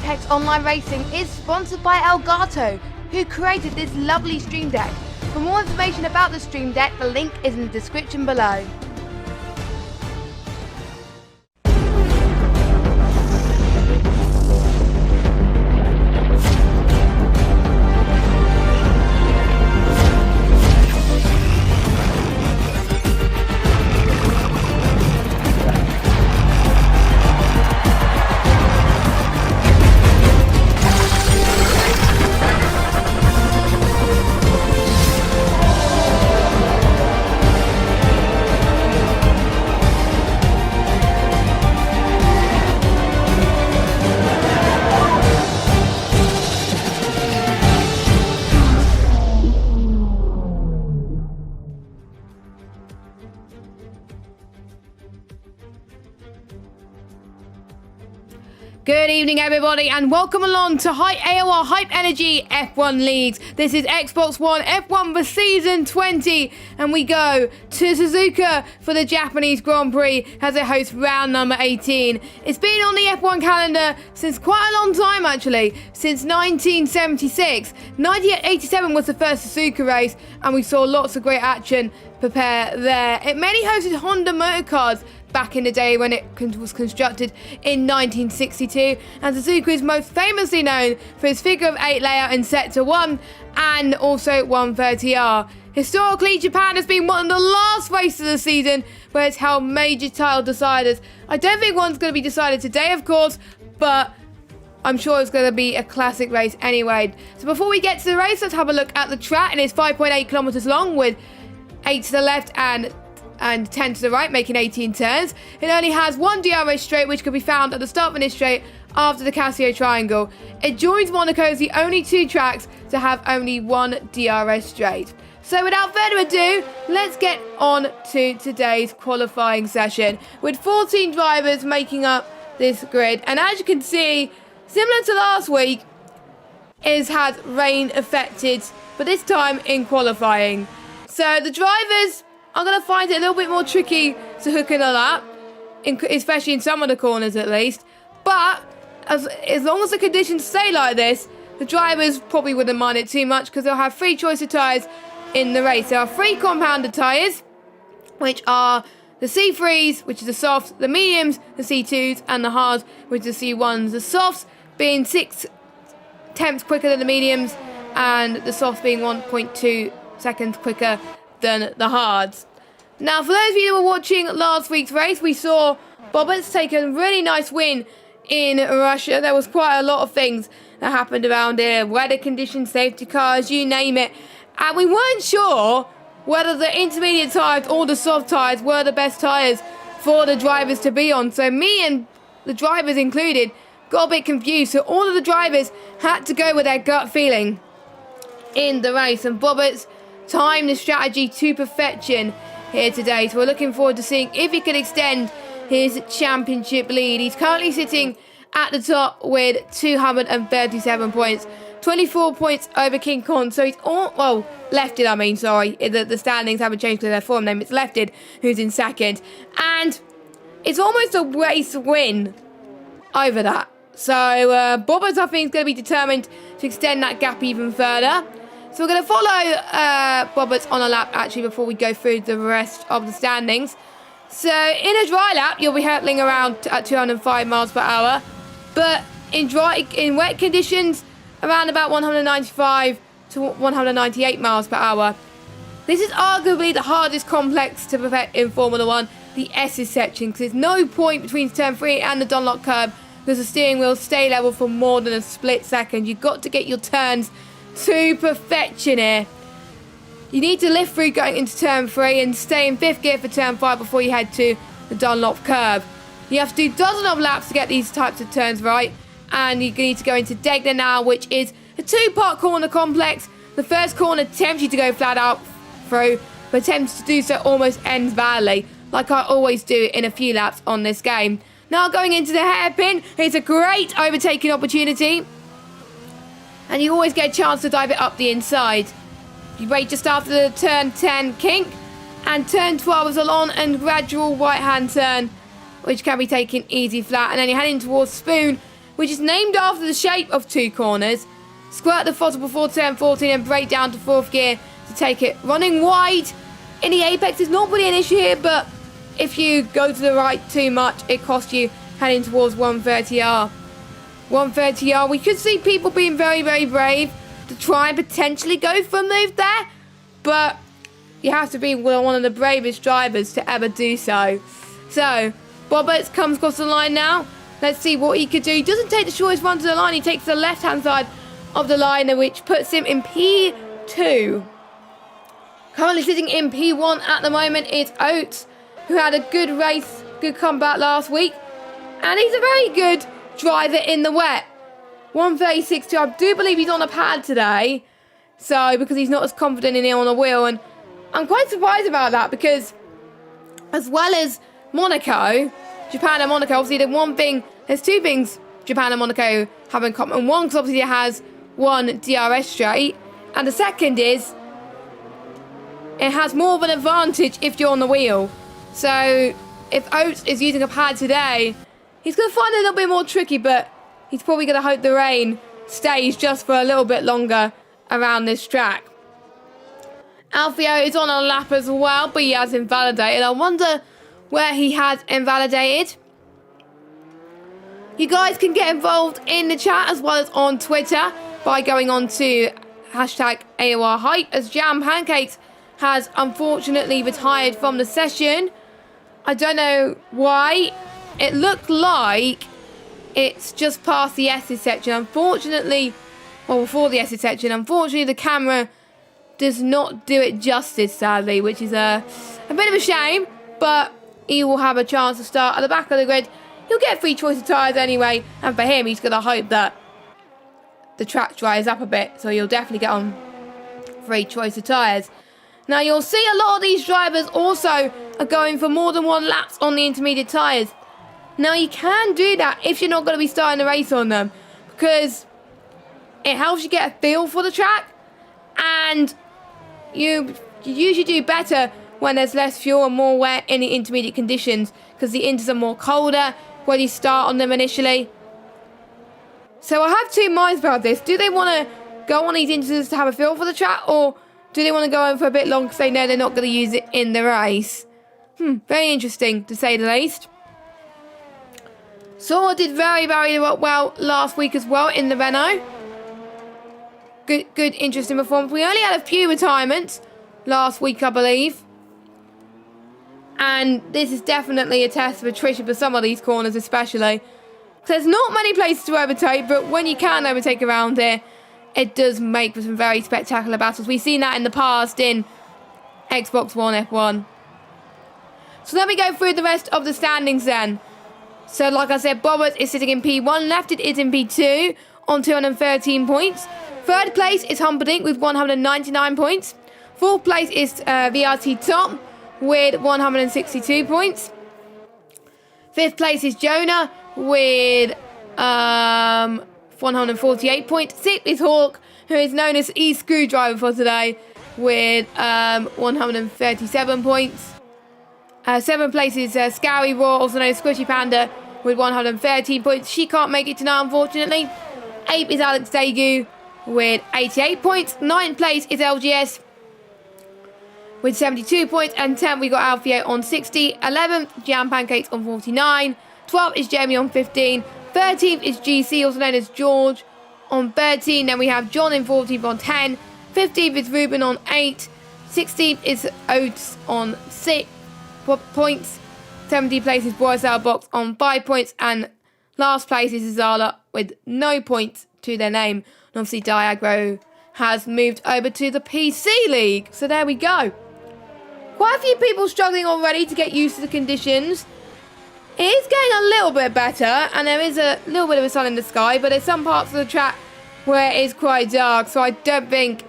Text Online Racing is sponsored by Elgato, who created this lovely Stream Deck. For more information about the Stream Deck, the link is in the description below. Good evening, everybody, and welcome along to AOR Hype Energy F1 Leagues. This is Xbox One F1 for Season 20, and we go to Suzuka for the Japanese Grand Prix as it hosts round number 18. It's been on the F1 calendar since quite a long time, actually, since 1976. 1987 was the first Suzuka race, and we saw lots of great action prepare there. It mainly hosted Honda motorcars back in the day when it was constructed in 1962, and Suzuka is most famously known for its figure of 8 layout in Sector 1 and also 130R. Historically, Japan has been one of the last races of the season where it's held major title deciders. I don't think one's going to be decided today, of course, but I'm sure it's going to be a classic race anyway. So before we get to the race, let's have a look at the track, and it's 5.8 kilometers long with 8 to the left and 10 to the right, making 18 turns. It only has one DRS straight, which can be found at the start of this straight after the Casio Triangle. It joins Monaco's the only two tracks to have only one DRS straight. So without further ado, let's get on to today's qualifying session, with 14 drivers making up this grid. And as you can see, similar to last week, it has rain affected, but this time in qualifying. So the drivers are going to find it a little bit more tricky to hook in a lap, especially in some of the corners at least. But as long as the conditions stay like this, the drivers probably wouldn't mind it too much, because they'll have three choice of tyres in the race. There are three compounded tyres, which are the C3s, which is the softs, the mediums, the C2s, and the hards, which is the C1s. The softs being 6 tenths quicker than the mediums, and the softs being 1.2 seconds quicker than the hards. Now, for those of you who were watching last week's race, we saw Bobbitt's take a really nice win in Russia. There was quite a lot of things that happened around here, weather conditions, safety cars, you name it, and we weren't sure whether the intermediate tyres or the soft tyres were the best tyres for the drivers to be on. So me and the drivers included got a bit confused, so all of the drivers had to go with their gut feeling in the race, and Bobbitt's timed the strategy to perfection here today. So we're looking forward to seeing if he can extend his championship lead. He's currently sitting at the top with 237 points, 24 points over King Kong. So he's Lefted, I mean, sorry. The standings haven't changed to their form name. It's Lefted who's in second. And it's almost a race win over that. So Bobbers, I think, is going to be determined to extend that gap even further. So we're going to follow Bobbers on a lap, actually, before we go through the rest of the standings. So in a dry lap, you'll be hurtling around at 205 miles per hour. But in wet conditions, around about 195 to 198 miles per hour. This is arguably the hardest complex to perfect in Formula 1, the S's section, because there's no point between turn 3 and the Dunlop curb, because the steering wheels stay level for more than a split second. You've got to get your turns to perfection here. You need to lift through going into turn 3 and stay in 5th gear for turn 5 before you head to the Dunlop curve. You have to do dozens of laps to get these types of turns right, and you need to go into Degner now, which is a 2-part corner complex. The first corner tempts you to go flat out through, but attempts to do so almost ends badly, like I always do in a few laps on this game. Now going into the hairpin, it's a great overtaking opportunity, and you always get a chance to dive it up the inside. You brake just after the turn 10 kink, and turn 12 is a long and gradual right hand turn, which can be taken easy flat, and then you're heading towards Spoon, which is named after the shape of two corners. Squirt the throttle before turn 14 and brake down to 4th gear to take it. Running wide in the apex is not really an issue here, but if you go to the right too much, it costs you heading towards 130R. 130R, we could see people being very, very brave to try and potentially go for a move there, but you have to be one of the bravest drivers to ever do so. So, Bobbert comes across the line now. Let's see what he could do. He doesn't take the shortest run to the line. He takes the left-hand side of the line, which puts him in P2. Currently sitting in P1 at the moment is Oates, who had a good race, good comeback last week. And he's a very good driver in the wet. 136.2. I do believe he's on a pad today. So, because he's not as confident in it on a wheel. And I'm quite surprised about that because, as well as Monaco, Japan and Monaco, obviously there's two things Japan and Monaco have in common. One, because obviously it has one DRS straight. And the second is, it has more of an advantage if you're on the wheel. So, if Oates is using a pad today, he's going to find it a little bit more tricky, but he's probably going to hope the rain stays just for a little bit longer around this track. Alfio is on a lap as well, but he has invalidated. I wonder where he has invalidated. You guys can get involved in the chat as well as on Twitter by going on to hashtag AOR Hype, as Jam Pancakes has unfortunately retired from the session. I don't know why. It looked like it's just past the S's section. Unfortunately, well, before the S's section, unfortunately the camera does not do it justice, sadly, which is a bit of a shame, but he will have a chance to start at the back of the grid. He'll get free choice of tyres anyway, and for him, he's going to hope that the track dries up a bit, so he'll definitely get on free choice of tyres. Now, you'll see a lot of these drivers also are going for more than one laps on the intermediate tyres. Now, you can do that if you're not going to be starting the race on them, because it helps you get a feel for the track, and you usually do better when there's less fuel and more wet in the intermediate conditions, because the inters are more colder when you start on them initially. So I have two minds about this. Do they want to go on these inters to have a feel for the track, or do they want to go on for a bit long because they know they're not going to use it in the race? Very interesting, to say the least. Sora did very, very well last week as well in the Renault. Good, interesting performance. We only had a few retirements last week, I believe. And this is definitely a test of attrition for some of these corners especially. There's not many places to overtake, but when you can overtake around here, it does make for some very spectacular battles. We've seen that in the past in Xbox One F1. So let me go through the rest of the standings then. So like I said, Bobbert is sitting in P1. Lefted is in P2 on 213 points. Third place is Humperdinck with 199 points. Fourth place is VRT Top with 162 points. Fifth place is Jonah with 148 points. Sixth is Hawk, who is known as E-Screwdriver for today, with 137 points. Seventh place is Scary Raw, also known as Squishy Panda, with 113 points. She can't make it tonight, unfortunately. Eighth is Alex Daegu with 88 points. Ninth place is LGS with 72 points. And 10th, we got Alfio on 60. 11th, Jam Pancakes on 49. 12th is Jeremy on 15. 13th is GC, also known as George, on 13. Then we have John in 14th on 10. 15th is Ruben on 8. 16th is Oates on 6 points. 17th place is Boris Box on 5 points. And last place is Zala with no points to their name. And obviously Diagro has moved over to the PC League. So there we go. Quite a few people struggling already to get used to the conditions. It is getting a little bit better, and there is a little bit of a sun in the sky, but there's some parts of the track where it is quite dark, so I don't think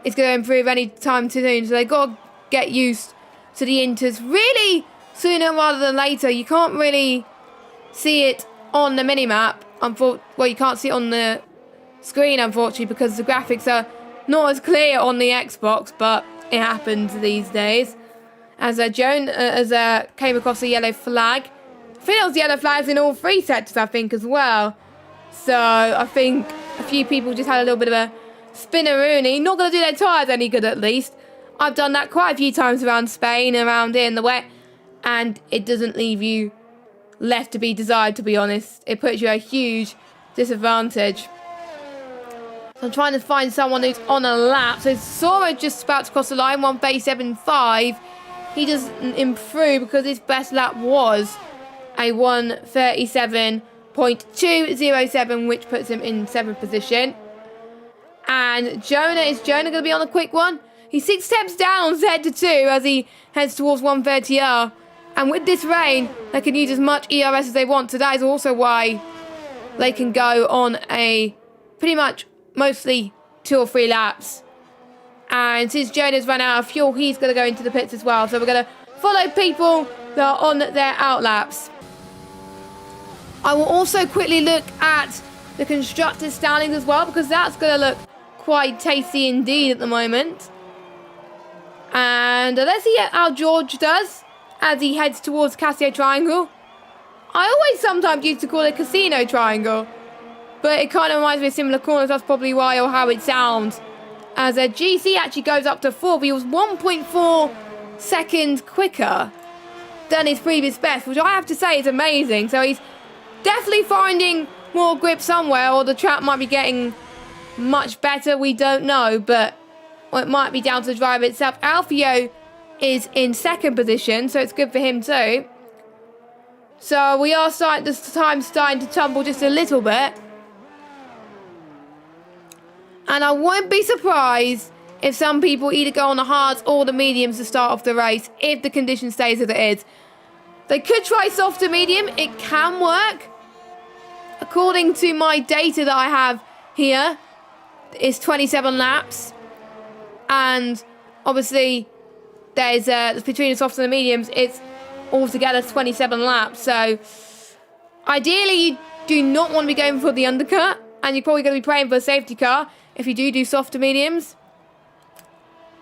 it's going to improve any time soon. So they've got to get used to the inters really sooner rather than later. You can't really see it on the minimap. Well, you can't see it on the screen, unfortunately, because the graphics are not as clear on the Xbox, but it happens these days. As Joan came across a yellow flag. I think it was yellow flags in all three sectors, I think, as well. So I think a few people just had a little bit of a spinneroonie. Not going to do their tyres any good, at least. I've done that quite a few times around Spain, around here in the wet, and it doesn't leave you left to be desired, to be honest. It puts you at a huge disadvantage. So I'm trying to find someone who's on a lap. So Sora just about to cross the line, 1:37.5. He doesn't improve because his best lap was a 1:37.207, which puts him in 7th position. And Jonah, is Jonah going to be on a quick one? He's 6 steps down on Z2 as he heads towards 130R. And with this rain, they can use as much ERS as they want. So that is also why they can go on a pretty much mostly 2 or 3 laps. And since Jonah's run out of fuel, he's going to go into the pits as well. So we're going to follow people that are on their out laps. I will also quickly look at the constructors' standings as well, because that's going to look quite tasty indeed at the moment. And let's see how George does as he heads towards Casio Triangle. I always sometimes used to call it Casino Triangle, but it kind of reminds me of similar corners. That's probably why, or how it sounds. As a GC actually goes up to 4th, he was 1.4 seconds quicker than his previous best, which I have to say is amazing. So he's definitely finding more grip somewhere, or the track might be getting much better. We don't know, but it might be down to the driver itself. Alfio is in 2nd position, so it's good for him too. So we are starting to tumble just a little bit. And I won't be surprised if some people either go on the hards or the mediums to start off the race, if the condition stays as it is. They could try soft to medium. It can work. According to my data that I have here, it's 27 laps. And obviously, there's between the softs and the mediums, it's altogether 27 laps. So ideally, you do not want to be going for the undercut, and you're probably going to be praying for a safety car if you do soft to mediums.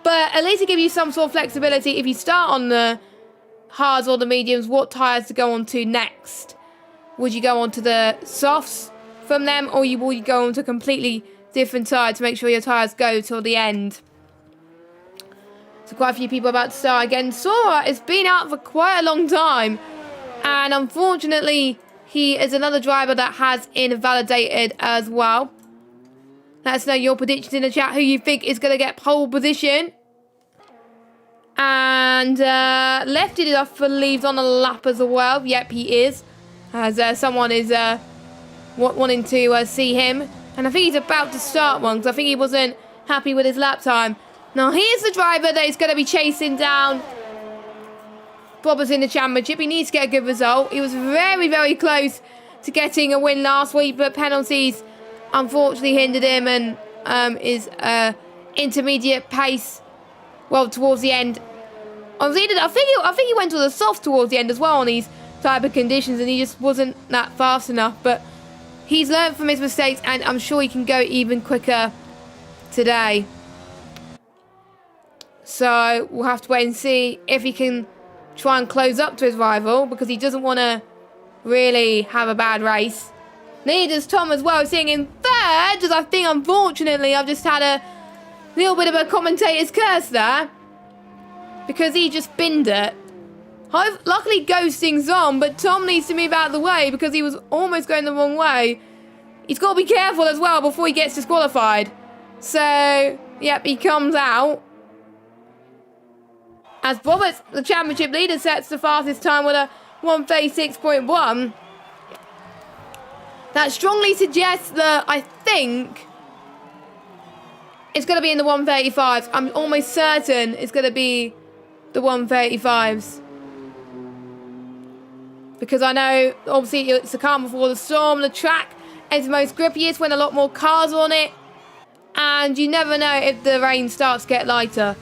But at least it gives you some sort of flexibility if you start on the hards or the mediums, what tyres to go on to next. Would you go on to the softs from them, or will you go on to a completely different tyre to make sure your tyres go till the end? So quite a few people about to start again. Sora has been out for quite a long time, and unfortunately he is another driver that has invalidated as well. Let us know your predictions in the chat, who you think is going to get pole position. And Lefty, I believe, on a lap as well. Yep, he is. As someone is wanting to see him. And I think he's about to start one, because I think he wasn't happy with his lap time. Now, here's the driver that is going to be chasing down Bobbers in the championship. He needs to get a good result. He was very, very close to getting a win last week, but penalties unfortunately hindered him, and his intermediate pace, well, towards the end. I think he went to the soft towards the end as well on these type of conditions, and he just wasn't that fast enough. But he's learned from his mistakes, and I'm sure he can go even quicker today. So we'll have to wait and see if he can try and close up to his rival, because he doesn't want to really have a bad race. Neither does Tom as well, sitting in 3rd, as I think, unfortunately, I've just had a little bit of a commentator's curse there, because he just binned it. Luckily, ghosting's on, but Tom needs to move out of the way because he was almost going the wrong way. He's got to be careful as well before he gets disqualified. So, yep, he comes out. As Roberts, the championship leader, sets the fastest time with a 1:36.1. That strongly suggests that I think it's going to be in the 1:35s. I'm almost certain it's going to be the 1:35s. Because I know, obviously, it's the calm before the storm. The track is most grippiest when a lot more cars are on it. And you never know if the rain starts to get lighter.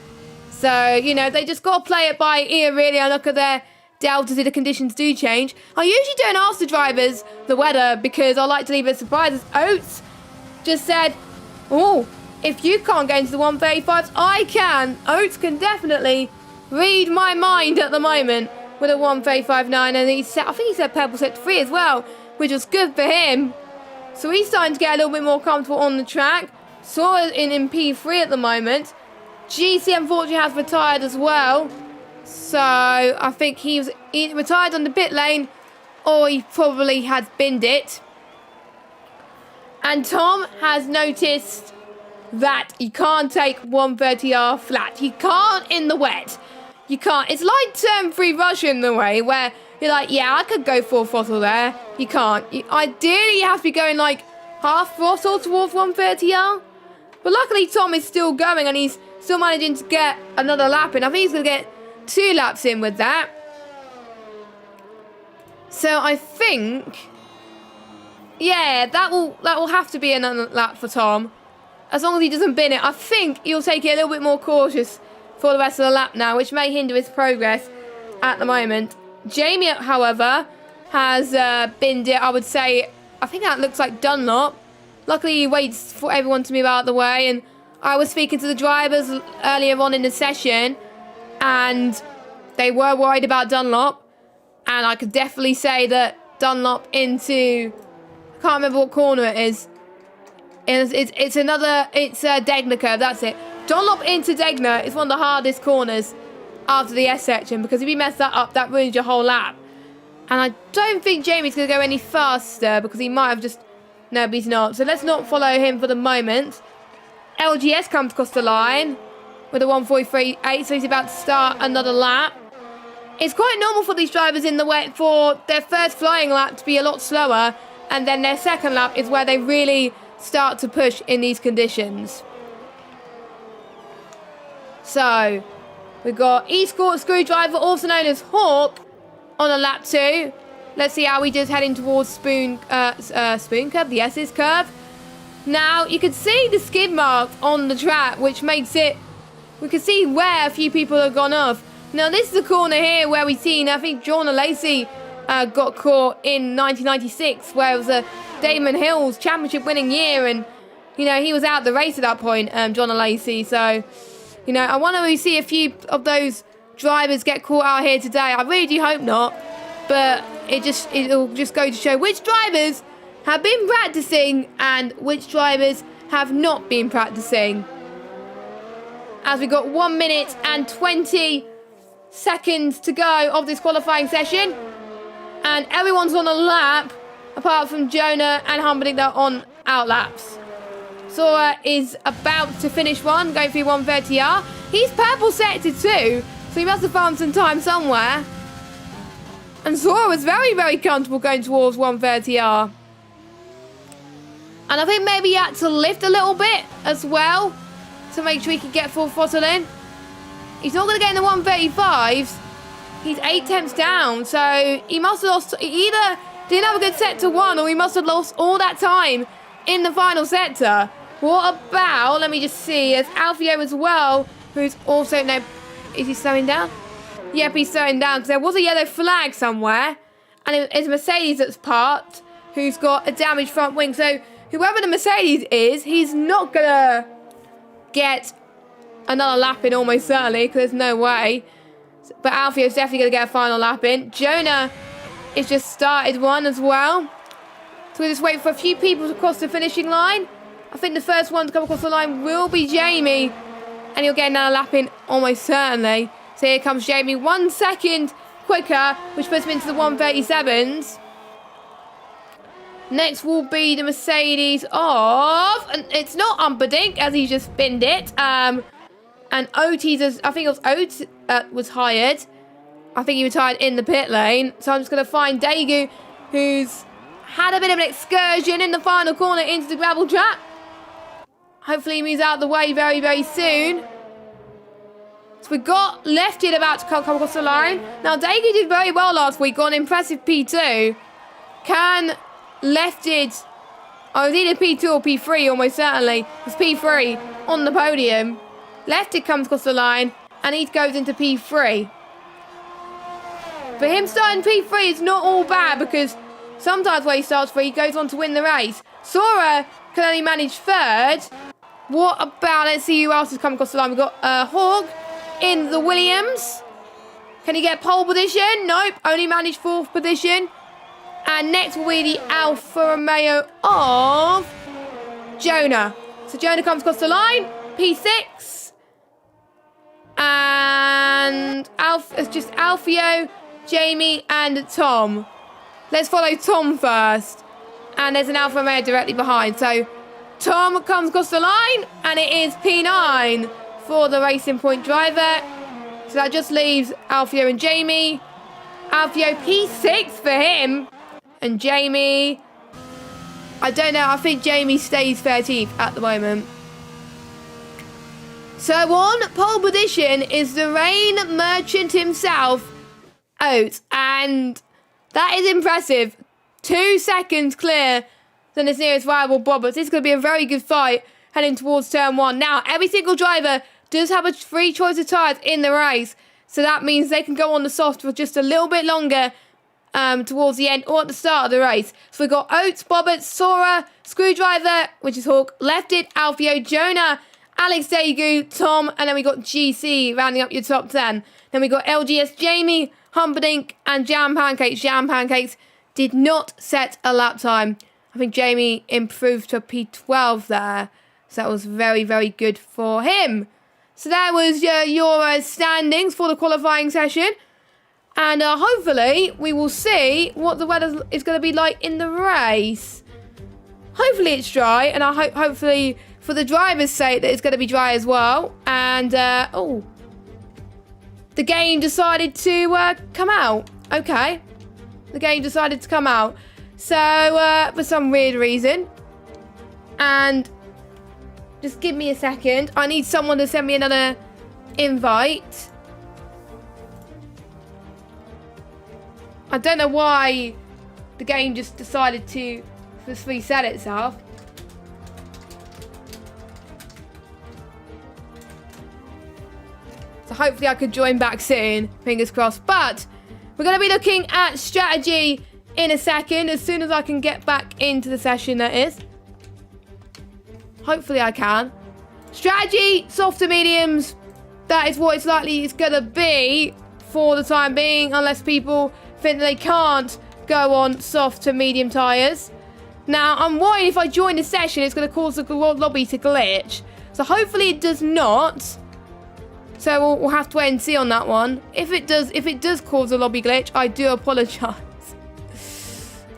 So, you know, they just got to play it by ear, really, and look at their deltas if the conditions do change. I usually don't ask the drivers the weather because I like to leave it surprises. Oates just said, oh, if you can't get into the 1:35s, I can. Oates can definitely read my mind at the moment with a 1:35.9, and I think he said purple set 3 as well, which was good for him. So he's starting to get a little bit more comfortable on the track. Sora's in P3 at the moment. GC unfortunately has retired as well. So I think he retired on the pit lane, or he probably has binned it. And Tom has noticed that you can't take 130R flat. You can't in the wet. You can't. It's like turn 3 Russia in the way where you're like, yeah, I could go full throttle there. You can't. Ideally, you have to be going like half throttle towards 130R. But luckily, Tom is still going and he's still managing to get another lap in. I think he's going to get 2 laps in with that. So I think, yeah, that will have to be another lap for Tom. As long as he doesn't bin it, I think he'll take it a little bit more cautious for the rest of the lap now, which may hinder his progress at the moment. Jamie, however, has binned it, I would say. I think that looks like Dunlop. Luckily, he waits for everyone to move out of the way. And I was speaking to the drivers earlier on in the session, and they were worried about Dunlop. And I could definitely say that Dunlop into, I can't remember what corner it is. It's Degner curve, that's it. Dunlop into Degner is one of the hardest corners after the S section, because if you mess that up, that ruins your whole lap. And I don't think Jamie's going to go any faster, because he might have just, no, but he's not. So let's not follow him for the moment. LGS comes across the line with a 1:43.8, so he's about to start another lap. It's quite normal for these drivers in the wet for their first flying lap to be a lot slower, and then their second lap is where they really start to push in these conditions. So we've got Eastcourt Screwdriver, also known as Hawk, on a lap 2. Let's see how he does heading towards Spoon Curve, the S's curve. Now you can see the skid mark on the track, which makes it, we can see where a few people have gone off. Now this is the corner here where we've seen, I think Jordan Lacey got caught in 1996, where it was a Damon Hill's championship winning year, and you know, he was out the race at that point, John Lacey. So you know, I want to see a few of those drivers get caught out here today. I really do hope not, but it'll just go to show which drivers have been practicing and which drivers have not been practicing. As we got 1 minute and 20 seconds to go of this qualifying session, and everyone's on a lap apart from Jonah and Humperdinck. They're on out laps. Sora is about to finish one, going through 130R. He's purple sector too, so he must have found some time somewhere. And Sora was very, very comfortable going towards 130R. And I think maybe he had to lift a little bit as well to make sure he could get full throttle in. He's not going to get in the 135s. He's 8 tenths down, so he must have lost, he either didn't have a good sector 1, or he must have lost all that time in the final sector. What about, let me just see, there's Alfio as well, who's also, no, is he slowing down? Yep, he's slowing down, because there was a yellow flag somewhere, and it's Mercedes that's parked, who's got a damaged front wing. So whoever the Mercedes is, he's not going to get another lap in almost certainly, because there's no way. But Alfio's definitely going to get a final lap in. Jonah has just started one as well. So we'll just wait for a few people to cross the finishing line. I think the first one to come across the line will be Jamie, and he'll get another lap in almost certainly. So here comes Jamie, 1 second quicker, which puts him into the 137s. Next will be the Mercedes of, and it's not Humperdinck, as he just binned it. And Otis, I think it was Otis was hired. I think he retired in the pit lane. So I'm just going to find Daegu, who's had a bit of an excursion in the final corner into the gravel trap. Hopefully he moves out of the way very, very soon. So we've got Lefted about to come across the line. Now, Daegu did very well last week, got an impressive P2. Can Lefted, oh, it was either P2 or P3 almost certainly. It's P3 on the podium. Lefted comes across the line, and he goes into P3. For him starting P3 is not all bad, because sometimes when he starts 3, he goes on to win the race. Sora can only manage 3rd. What about, let's see who else has come across the line. We've got Hawk in the Williams. Can he get pole position? Nope, only managed 4th position. And next will be the Alfa Romeo of Jonah. So Jonah comes across the line, P6. And it's just Alfio, Jamie, and Tom. Let's follow Tom first. And there's an Alfa Romeo directly behind. So Tom comes across the line, and it is P9 for the Racing Point driver. So that just leaves Alfio and Jamie. Alfio P6 for him. And Jamie, I don't know, I think Jamie stays 13th at the moment. So on pole position is the rain merchant himself, Oates. And that is impressive. 2 seconds clear than his nearest rival, Bob. But this is going to be a very good fight heading towards turn 1. Now, every single driver does have a free choice of tyres in the race. So that means they can go on the soft for just a little bit longer towards the end or at the start of the race. So we've got Oates, Bobbert, Sora, Screwdriver, which is Hawk, Lefted, Alfio, Jonah, Alex Daegu, Tom, and then we got GC rounding up your top 10. Then we got LGS, Jamie, Humperdinck, and Jam Pancakes. Jam Pancakes did not set a lap time. I think Jamie improved to P12 there. So that was very, very good for him. So that was your standings for the qualifying session. And hopefully we will see what the weather is going to be like in the race. Hopefully it's dry, and I hopefully for the driver's sake that it's going to be dry as well. And the game decided to come out. Okay, the game decided to come out. So for some weird reason, and just give me a second. I need someone to send me another invite. I don't know why the game just decided to just reset itself. So hopefully I could join back soon. Fingers crossed. But we're going to be looking at strategy in a second. As soon as I can get back into the session, that is. Hopefully I can. Strategy, soft to mediums. That is what it's likely it's going to be for the time being. Unless people think they can't go on soft to medium tyres. Now, I'm worried if I join the session, it's going to cause the lobby to glitch. So hopefully it does not. So we'll have to wait and see on that one. If it does cause a lobby glitch, I do apologise.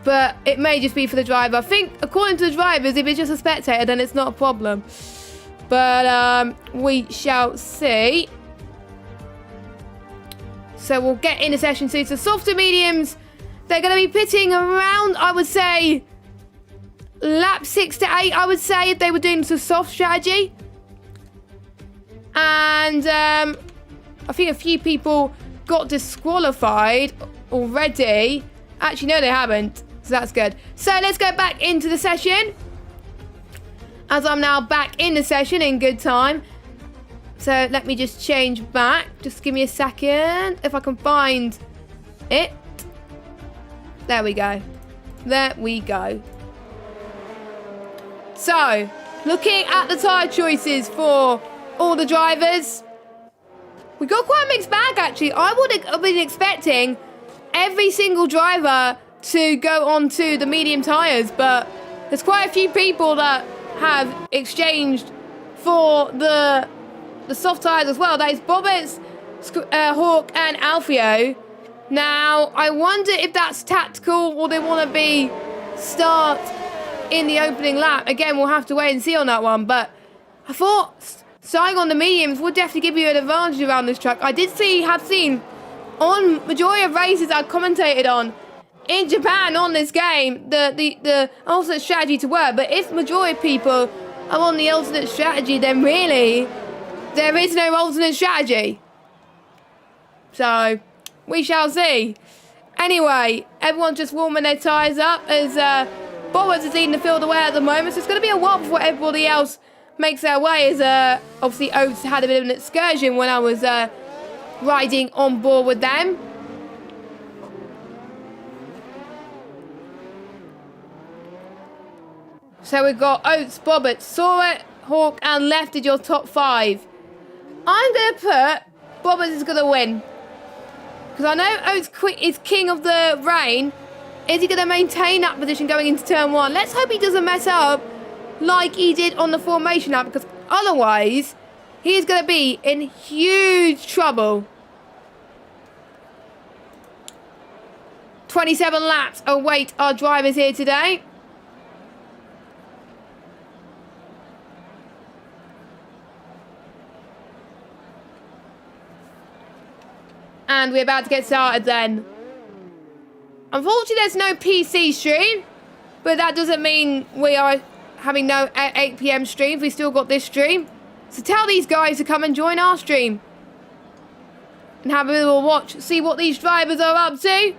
But it may just be for the driver. I think, according to the drivers, if it's just a spectator, then it's not a problem. But we shall see. So we'll get in a session soon. So soft to mediums, they're going to be pitting around, I would say, lap 6 to 8, I would say, if they were doing some soft strategy. And I think a few people got disqualified already. Actually, no, they haven't. So that's good. So let's go back into the session. As I'm now back in the session in good time. So let me just change back. Just give me a second. If I can find it. There we go. There we go. So, looking at the tyre choices for all the drivers. We got quite a mixed bag, actually. I would have been expecting every single driver to go onto the medium tyres. But there's quite a few people that have exchanged for the soft tyres as well. That is Bobbers, Hawk, and Alfio. Now, I wonder if that's tactical or they want to be start in the opening lap. Again, we'll have to wait and see on that one. But I thought starting on the mediums would definitely give you an advantage around this track. I did have seen on majority of races I commentated on in Japan on this game the alternate strategy to work. But if majority of people are on the alternate strategy, then really there is no alternate strategy. So, we shall see. Anyway, everyone's just warming their tyres up as Bowers is leading the field away at the moment. So it's going to be a while before everybody else makes their way. As obviously Oates had a bit of an excursion when I was riding on board with them. So we've got Oates, Bobbert, Sora, Hawk, and Lefted your top 5. I'm going to put Bobbers is going to win. Because I know Oates is king of the rain. Is he going to maintain that position going into turn 1? Let's hope he doesn't mess up like he did on the formation lap, because otherwise he is going to be in huge trouble. 27 laps await our drivers here today. And we're about to get started then. Unfortunately, there's no PC stream, but that doesn't mean we are having no 8 PM streams. We still got this stream. So tell these guys to come and join our stream and have a little watch, see what these drivers are up to.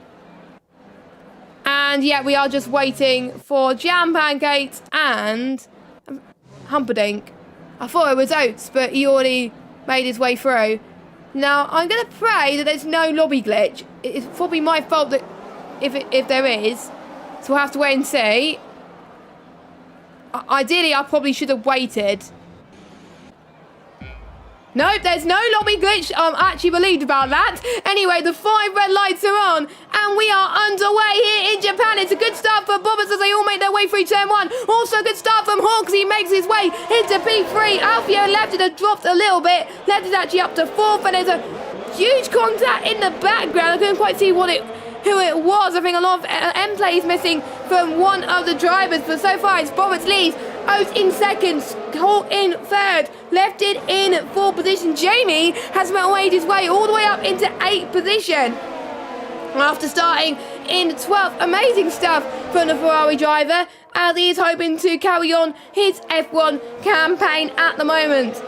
And yeah, we are just waiting for Jam Pancakes and Humperdinck. I thought it was Oates, but he already made his way through. Now, I'm going to pray that there's no lobby glitch. It's probably my fault that if there is. So we'll have to wait and see. Ideally, I probably should have waited. Nope, there's no lobby glitch. I'm actually relieved about that. Anyway, the 5 red lights are on, and we are underway here in Japan. It's a good start for Bobbers as they all make their way through turn 1. Also a good start from Hawks. He makes his way into P3. Alfio left it has dropped a little bit. Left is actually up to 4th, and there's a huge contact in the background. I couldn't quite see who it was. I think a lot of M play is missing from one of the drivers, but so far it's Bobbers leads. Oates in 2nd, Holt in 3rd, left it in 4th position. Jamie has made his way all the way up into 8th position after starting in 12th. Amazing stuff from the Ferrari driver, as he is hoping to carry on his F1 campaign at the moment.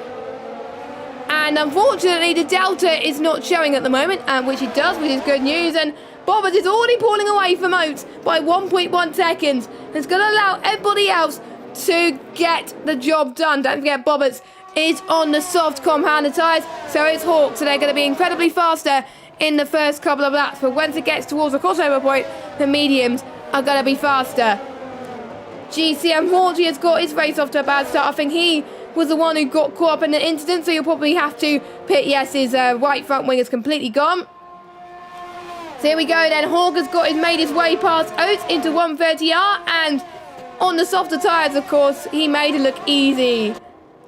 And unfortunately, the Delta is not showing at the moment, which it does, which is good news. And Bobbers is already pulling away from Oates by 1.1 seconds. It's going to allow everybody else to get the job done. Don't forget, Bobbers is on the soft compounded tyres, so it's Hawk, so they're going to be incredibly faster in the first couple of laps. But once it gets towards the crossover point, the mediums are going to be faster. GC unfortunately has got his race off to a bad start. I think he was the one who got caught up in an incident, so you'll probably have to pit. Yes, his right front wing is completely gone. So here we go then. Hawk has made his way past Oates into 130R, and on the softer tyres, of course, he made it look easy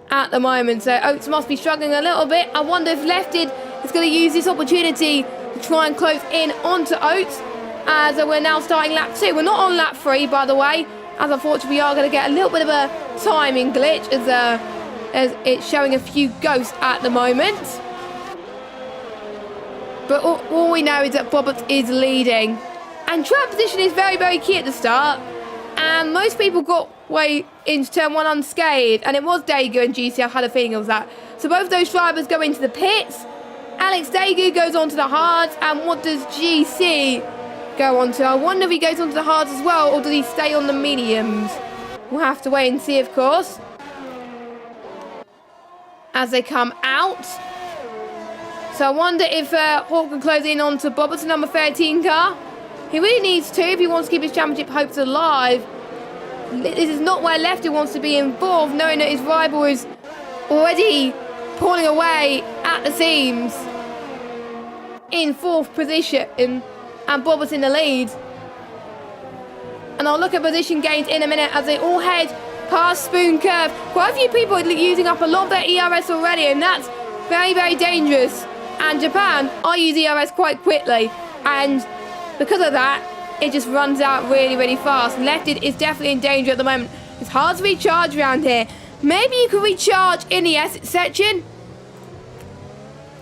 at the moment. So Oates must be struggling a little bit. I wonder if Lefted is going to use this opportunity to try and close in onto Oates, as we're now starting lap 2. We're not on lap 3, by the way, as unfortunately we are going to get a little bit of a timing glitch as it's showing a few ghosts at the moment. But all we know is that Bobbert is leading. And track position is very, very key at the start. And most people got way into turn 1 unscathed. And it was Daegu and GC. I had a feeling it was that. So both those drivers go into the pits. Alex Daegu goes on to the hards. And what does GC go on to? I wonder if he goes on to the hards as well, or does he stay on the mediums? We'll have to wait and see, of course, as they come out. So I wonder if Hawk can close in onto Bobbert's number 13 car. He really needs to if he wants to keep his championship hopes alive. This is not where Lefty wants to be involved, knowing that his rival is already pulling away at the seams in 4th position, and Bobbert's in the lead. And I'll look at position gains in a minute as they all head past Spoon Curve. Quite a few people are using up a lot of their ERS already, and that's very, very dangerous. And Japan, I use ERS quite quickly, and because of that, it just runs out really, really fast. Lefted is definitely in danger at the moment. It's hard to recharge around here. Maybe you can recharge in the S section,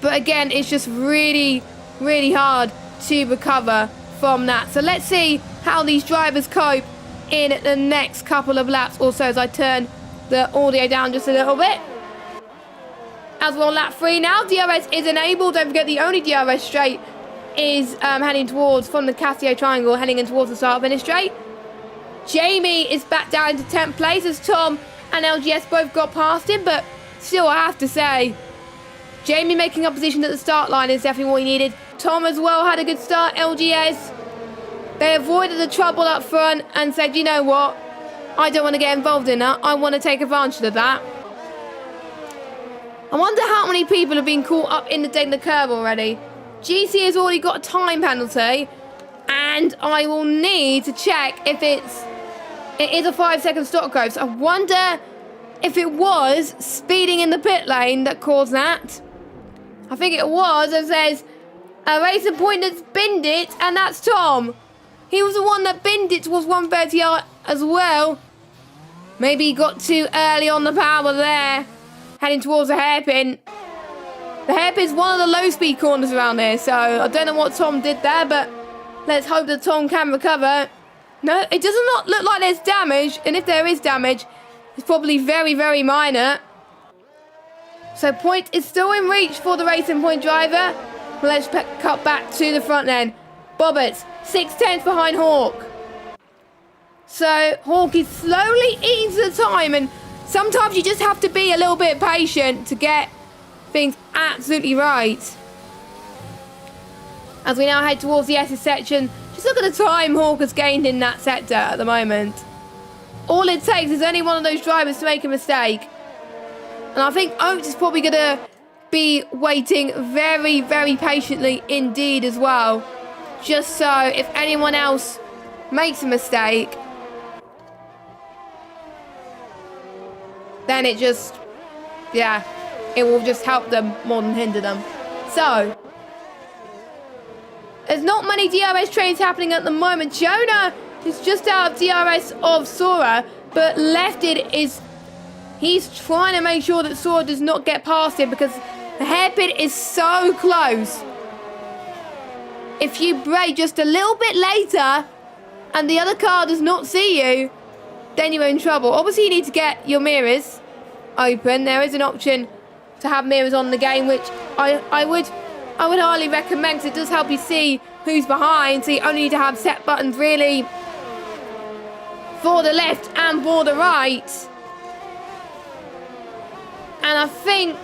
but again, it's just really, really hard to recover from that. So let's see how these drivers cope in the next couple of laps or so, as I turn the audio down just a little bit. As we're on lap 3 now, DRS is enabled. Don't forget, the only DRS straight is heading towards, from the Casio Triangle, heading in towards the start of finish straight. Jamie is back down into 10th place as Tom and LGS both got past him, but still, I have to say, Jamie making up position at the start line is definitely what he needed. Tom as well had a good start. LGS, they avoided the trouble up front and said, you know what, I don't want to get involved in that. I want to take advantage of that. I wonder how many people have been caught up in the curve already. GC has already got a time penalty, And I will need to check if it is a 5-second stock go. So I wonder if it was speeding in the pit lane that caused that. I think it was. It says a racing point that's binned it, and that's Tom. He was the one that binned it towards 130 as well. Maybe he got too early on the power there, heading towards the hairpin. The hairpin's one of the low-speed corners around here, so I don't know what Tom did there, but let's hope that Tom can recover. No, it does not look like there's damage, and if there is damage, it's probably very, very minor. So point is still in reach for the Racing Point driver. Well, let's cut back to the front then. Bobbert, 6/10 behind Hawk. So Hawk is slowly eating the time, and sometimes you just have to be a little bit patient to get things absolutely right. As we now head towards the S's section, just look at the time Hawk has gained in that sector at the moment. All it takes is only one of those drivers to make a mistake. And I think Oates is probably going to be waiting very, very patiently indeed as well. Just so if anyone else makes a mistake, then it just, yeah, it will just help them more than hinder them. So, there's not many DRS trains happening at the moment. Jonah is just out of DRS of Sora, but Lefted is, he's trying to make sure that Sora does not get past him because the hairpin is so close. If you brake just a little bit later and the other car does not see you, then you're in trouble. Obviously, you need to get your mirrors open. There is an option to have mirrors on the game, which I would highly recommend because it does help you see who's behind. So you only need to have set buttons really for the left and for the right. And I think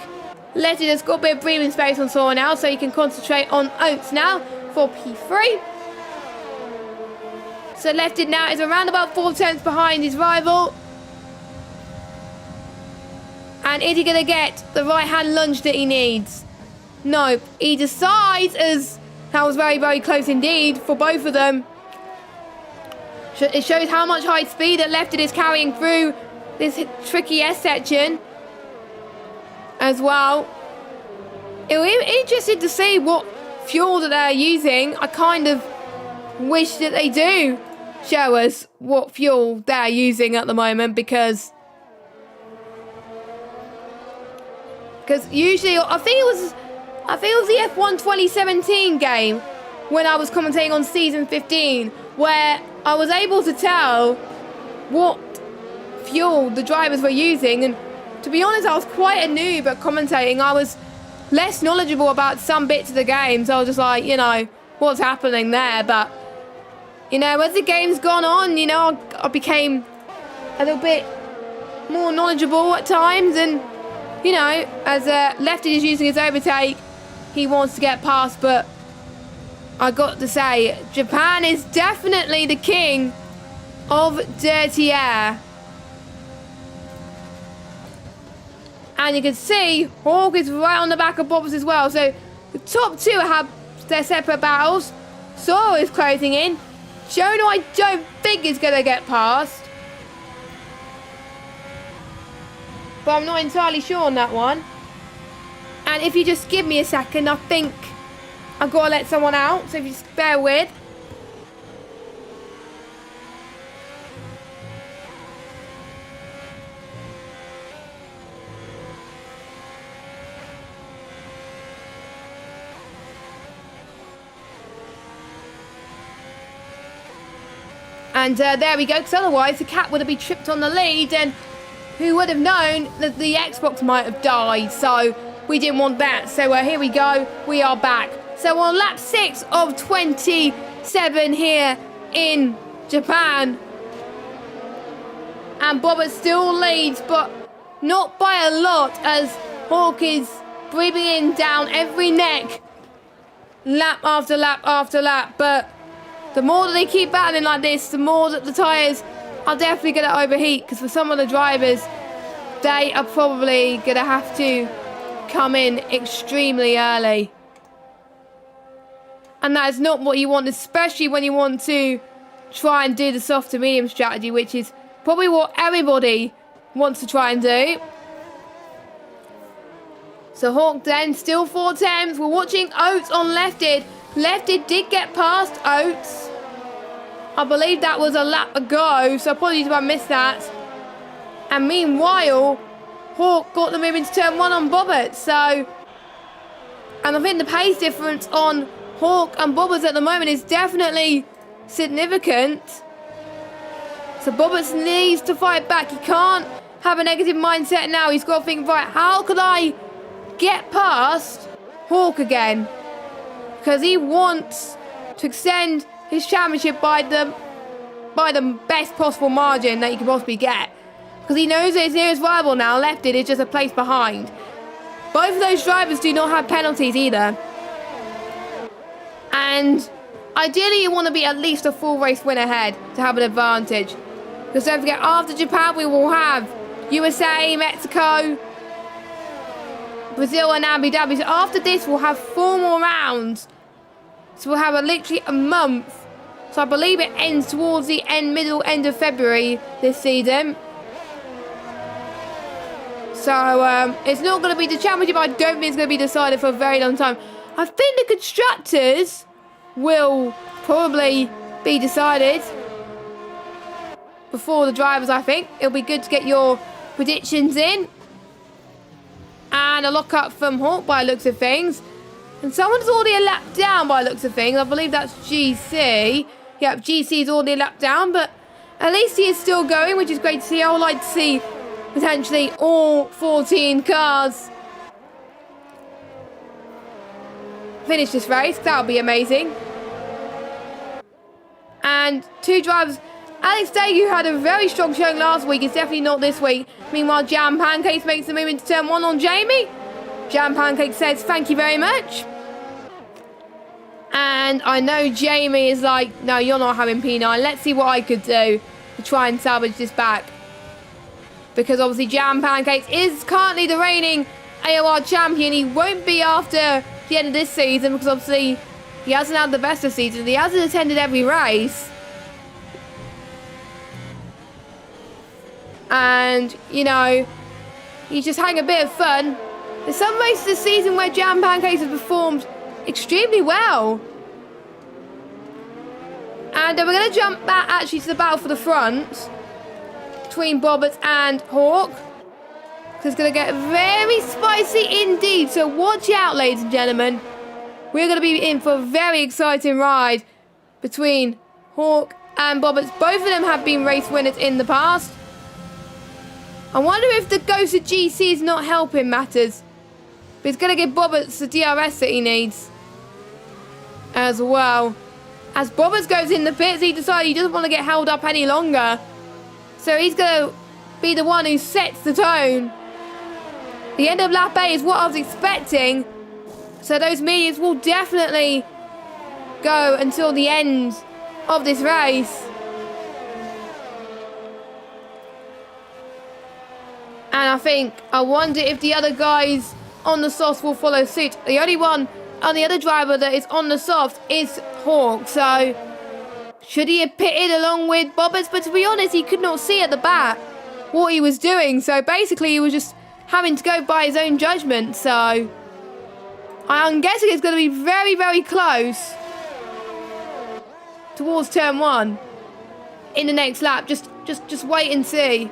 Letty has got a bit of breathing space on Sora now, so you can concentrate on Oates now for P3. So Lefted now is around about 4/10 behind his rival. And is he going to get the right-hand lunge that he needs? Nope. He decides, as that was very, very close indeed for both of them. It shows how much high speed that Lefted is carrying through this tricky S section as well. It'll be interesting to see what fuel that they're using. I kind of wish that they do show us what fuel they're using at the moment, because usually I think it was the F1 2017 game when I was commentating on season 15 where I was able to tell what fuel the drivers were using, and to be honest, I was quite a noob at commentating. I was less knowledgeable about some bits of the game, so I was just like, you know, what's happening there? But, you know, as the game's gone on, you know, I became a little bit more knowledgeable at times, and, you know, as Lefty is using his overtake, he wants to get past, but I got to say, Japan is definitely the king of dirty air. And you can see Hawk is right on the back of Bobbers as well. So the top two have their separate battles. Sora is closing in. Jonah, I don't think is going to get past. But I'm not entirely sure on that one. And if you just give me a second, I think I've got to let someone out. So if you just bear with. And there we go, because otherwise the cat would have been tripped on the lead, and who would have known that the Xbox might have died, so we didn't want that. So here we go, we are back. So on lap 6 of 27 here in Japan. And Bobbert still leads, but not by a lot, as Hawk is breathing in down every neck. Lap after lap after lap, but the more that they keep battling like this, the more that the tyres are definitely going to overheat, because for some of the drivers, they are probably going to have to come in extremely early. And that is not what you want, especially when you want to try and do the soft to medium strategy, which is probably what everybody wants to try and do. So Hawk then, still 4 attempts. We're watching Oates on Lefted. Lefted did get past Oates. I believe that was a lap ago, so apologies if I missed that. And meanwhile, Hawk got the move into turn 1 on Bobbert. So, and I think the pace difference on Hawk and Bobbert at the moment is definitely significant. So Bobbert needs to fight back. He can't have a negative mindset now. He's got to think, right, how could I get past Hawk again? Because he wants to extend his championship by the best possible margin that he can possibly get. Because he knows that his nearest rival now, Lefted, is just a place behind. Both of those drivers do not have penalties either. And ideally you want to be at least a full race win ahead to have an advantage. Because don't forget, after Japan we will have USA, Mexico, Brazil and Abu Dhabi. So after this we'll have 4 more rounds. So we'll have literally a month. So I believe it ends towards the middle end of February this season. So it's not going to be the championship. I don't think it's going to be decided for a very long time. I think the constructors will probably be decided before the drivers, I think. It'll be good to get your predictions in. And a lock-up from Hawk by the looks of things. And someone's already a lap down by the looks of things. I believe that's GC. Yep, GC is already a lap down, but at least he is still going, which is great to see. I would like to see potentially all 14 cars finish this race. That would be amazing. And 2 drivers. Alex Day, who had a very strong showing last week, is definitely not this week. Meanwhile, Jam Pancakes makes the move into turn 1 on Jamie. Jam Pancake says, thank you very much. And I know Jamie is like, no, you're not having P9. Let's see what I could do to try and salvage this back. Because obviously Jam Pancakes is currently the reigning AOR champion. He won't be after the end of this season because obviously he hasn't had the best of seasons. He hasn't attended every race. And, you know, he's just having a bit of fun. There's some races this season where Jam Pancakes have performed extremely well. And we're going to jump back actually to the battle for the front between Bobbert and Hawk. So it's going to get very spicy indeed. So watch out, ladies and gentlemen. We're going to be in for a very exciting ride between Hawk and Bobbert. Both of them have been race winners in the past. I wonder if the ghost of GC is not helping matters. But it's going to give Bobbert the DRS that he needs as well. As Bobbert goes in the pits, he decides he doesn't want to get held up any longer. So he's going to be the one who sets the tone. The end of lap 8 is what I was expecting. So those mediums will definitely go until the end of this race. And I wonder if the other guys on the softs will follow suit. The only one on the other driver that is on the soft is Hawk. So should he have pitted along with Bobbert? But to be honest, he could not see at the back what he was doing. So basically he was just having to go by his own judgment. So I'm guessing it's going to be very, very close towards turn 1 in the next lap. Just wait and see.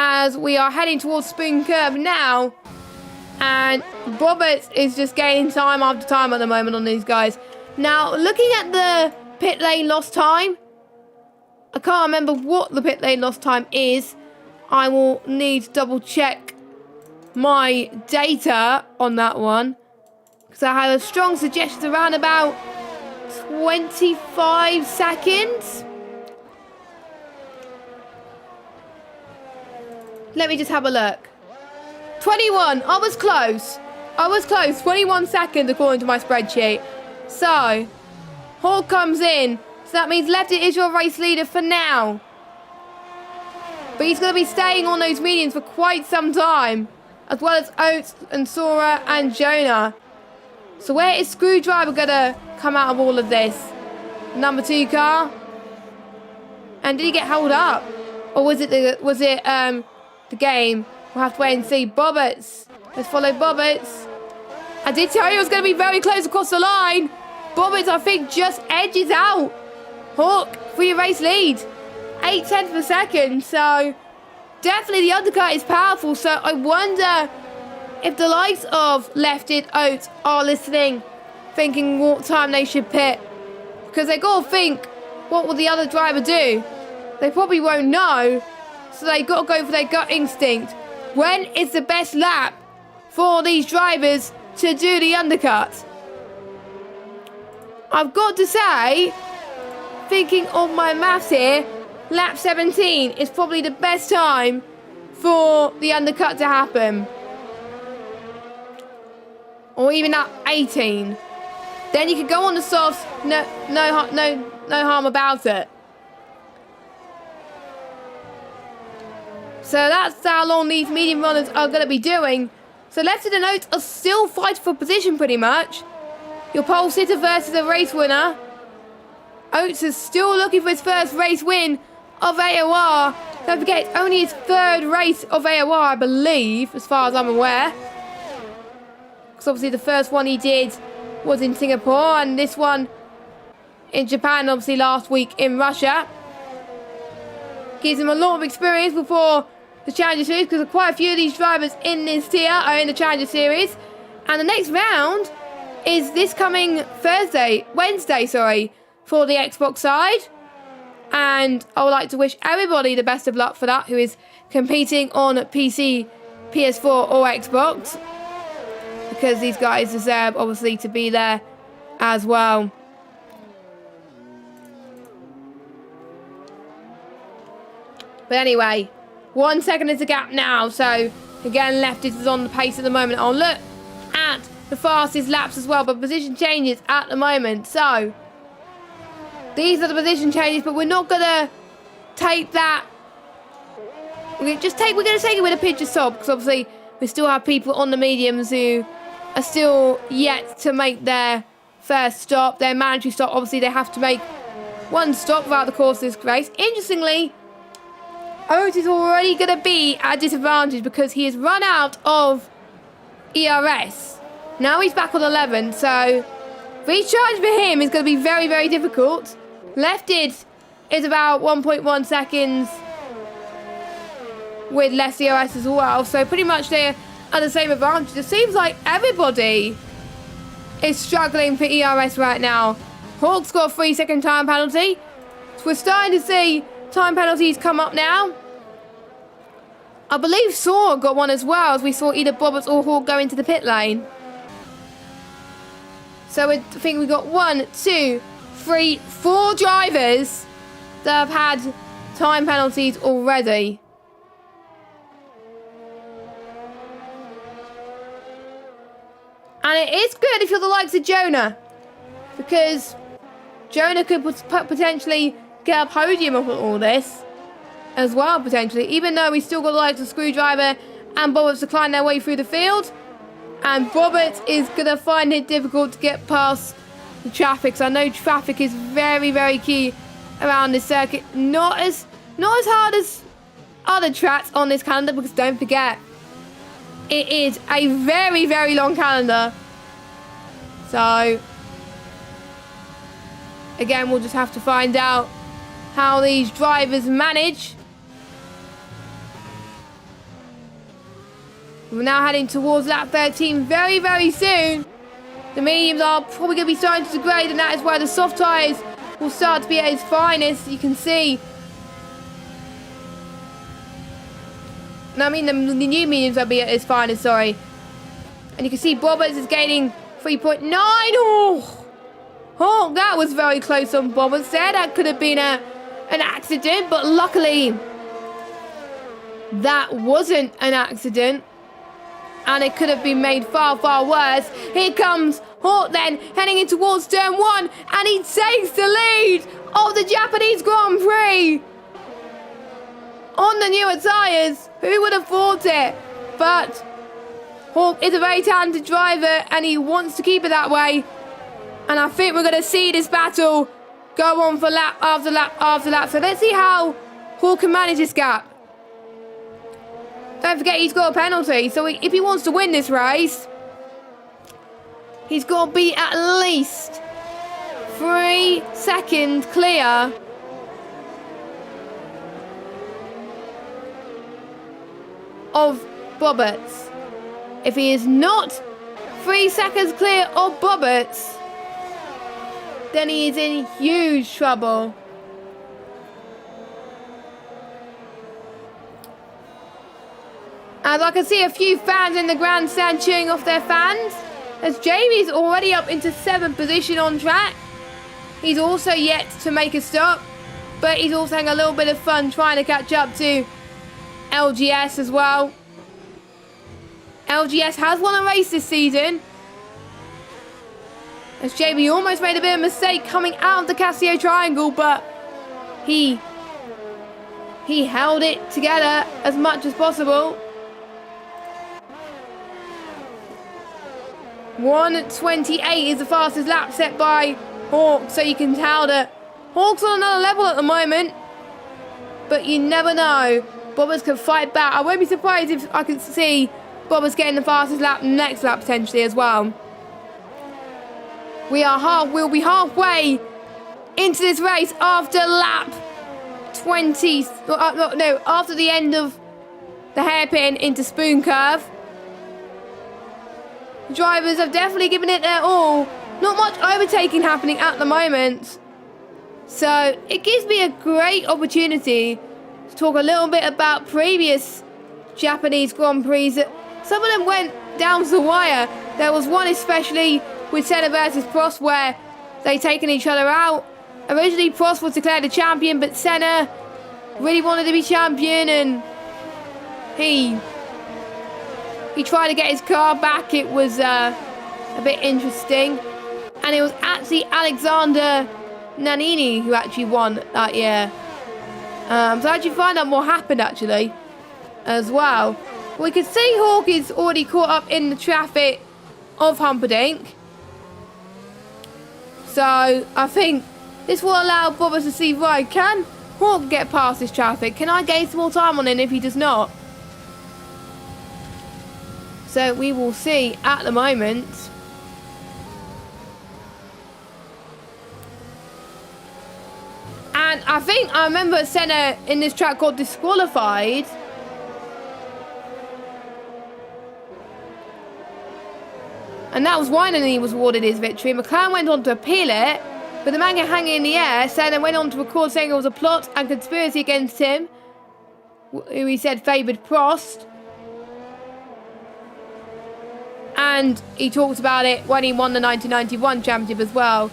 As we are heading towards Spoon Curve now. And Bobbert is just gaining time after time at the moment on these guys. Now, looking at the pit lane lost time, I can't remember what the pit lane lost time is. I will need to double check my data on that one. Because I had a strong suggestion around about 25 seconds. Let me just have a look. 21. I was close. 21 seconds according to my spreadsheet. So, Hawk comes in. So that means Lefty is your race leader for now. But he's going to be staying on those mediums for quite some time. As well as Oates and Sora and Jonah. So where is Screwdriver going to come out of all of this? Number 2 car. And did he get held up? Or was it the game? We'll have to wait and see. Bobbits. Let's follow Bobbits. I did tell you it was going to be very close across the line. Bobbits, I think, just edges out Hawk for your race lead. 0.8 per second. So definitely the undercut is powerful. So I wonder if the likes of Lefted Oats are listening, thinking what time they should pit. Because they got to think, what will the other driver do? They probably won't know. So they got to go for their gut instinct. When is the best lap for these drivers to do the undercut? I've got to say, thinking of my maths here, lap 17 is probably the best time for the undercut to happen. Or even lap 18. Then you could go on the softs, no harm about it. So that's how long these medium runners are going to be doing. So Lefted and Oats are still fighting for position pretty much. Your pole sitter versus a race winner. Oats is still looking for his first race win of AOR. Don't forget, it's only his 3rd race of AOR, I believe, as far as I'm aware. Because obviously the first one he did was in Singapore, and this one in Japan, obviously last week in Russia. Gives him a lot of experience before the Challenger Series, because quite a few of these drivers in this tier are in the Challenger Series. And the next round is this coming Wednesday, for the Xbox side. And I would like to wish everybody the best of luck for that, who is competing on PC, PS4 or Xbox. Because these guys deserve, obviously, to be there as well. But anyway, 1 second is the gap now. So, again, Lefted is on the pace at the moment. I'll look at the fastest laps as well. But position changes at the moment. So, these are the position changes. But we're not going to take that. We're going to take it with a pinch of salt. Because, obviously, we still have people on the mediums who are still yet to make their first stop. Their mandatory stop. Obviously, they have to make one stop throughout the course of this race. Interestingly, Oats is already going to be at a disadvantage because he has run out of ERS. Now he's back on 11, so recharge for him is going to be very, very difficult. Lefted is about 1.1 seconds with less ERS as well, so pretty much they are the same advantage. It seems like everybody is struggling for ERS right now. Hawk's got a 3-second time penalty, so we're starting to see time penalties come up now. I believe Saw got one as well, as we saw either Bobbits or Hawk go into the pit lane. So I think we got 1, 2, 3, 4 drivers that have had time penalties already. And it is good if you're the likes of Jonah, because Jonah could potentially get a podium of all this as well, potentially, even though we still got the likes of Screwdriver and Bobbits to climb their way through the field. And Bobbits is going to find it difficult to get past the traffic. So I know traffic is very, very key around this circuit. Not as hard as other tracks on this calendar, because don't forget, it is a very, very long calendar. So again, we'll just have to find out how these drivers manage. We're now heading towards lap 13 very, very soon. The mediums are probably going to be starting to degrade, and that is why the soft tyres will start to be at its finest. You can see. No, I mean the new mediums will be at its finest, sorry. And you can see Bobbits is gaining 3.9. Oh, that was very close on Bobbits there. That could have been an accident, but luckily that wasn't an accident. And it could have been made far, far worse. Here comes Hawk then, heading in towards turn 1. And he takes the lead of the Japanese Grand Prix. On the newer tyres. Who would have thought it? But Hawk is a very talented driver and he wants to keep it that way. And I think we're going to see this battle go on for lap after lap after lap. So let's see how Hawk can manage this gap. Don't forget he's got a penalty. So if he wants to win this race, he's got to be at least 3 seconds clear of Roberts. If he is not 3 seconds clear of Roberts, then he is in huge trouble. As I can see a few fans in the grandstand cheering off their fans, as Jamie's already up into 7th position on track. He's also yet to make a stop, but he's also having a little bit of fun trying to catch up to LGS as well. LGS has won a race this season, as Jamie almost made a bit of a mistake coming out of the Casio triangle, but he held it together as much as possible. 1:28 is the fastest lap set by Hawk, so you can tell that Hawk's on another level at the moment, but you never know. Bobbers can fight back. I won't be surprised if I can see Bobbers getting the fastest lap next lap potentially as well. We'll be halfway into this race after lap 20. No, after the end of the hairpin into Spoon Curve. Drivers have definitely given it their all. Not much overtaking happening at the moment. So it gives me a great opportunity to talk a little bit about previous Japanese Grand Prix. Some of them went down to the wire. There was one especially with Senna versus Prost where they taken each other out. Originally Prost was declared the champion, but Senna really wanted to be champion and he tried to get his car back. It was a bit interesting. And it was actually Alexander Nannini who actually won that year. So I actually find out what happened actually as well. We can see Hawk is already caught up in the traffic of Humperdinck. So I think this will allow Bobbers to see, right, can Hawk get past this traffic? Can I gain some more time on him if he does not? So we will see at the moment. And I remember Senna in this track got disqualified. And that was why he was awarded his victory. McLaren went on to appeal it, but the man got hanging in the air. Senna went on to record saying it was a plot and conspiracy against him, who he said favoured Prost. And he talked about it when he won the 1991 championship as well.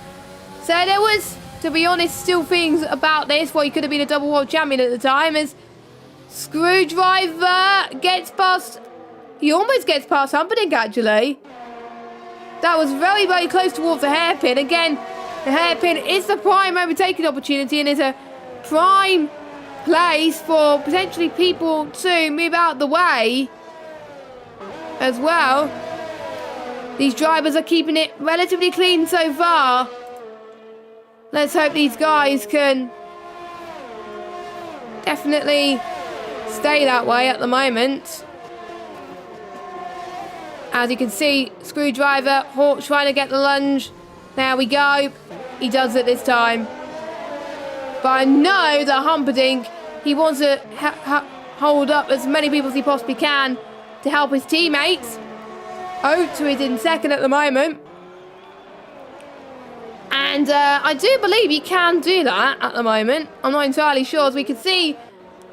So there was, to be honest, still things about this. Well, he could have been a double world champion at the time. As Screwdriver gets past, he almost gets past Humperdinck actually. That was very, very close towards the hairpin. Again, the hairpin is the prime overtaking opportunity and is a prime place for potentially people to move out the way as well. These drivers are keeping it relatively clean so far. Let's hope these guys can definitely stay that way at the moment. As you can see, Screwdriver, Hawk trying to get the lunge. There we go. He does it this time. But I know that Humperdinck, he wants to hold up as many people as he possibly can to help his teammates. O2 is in second at the moment. And I do believe he can do that at the moment. I'm not entirely sure. As we can see,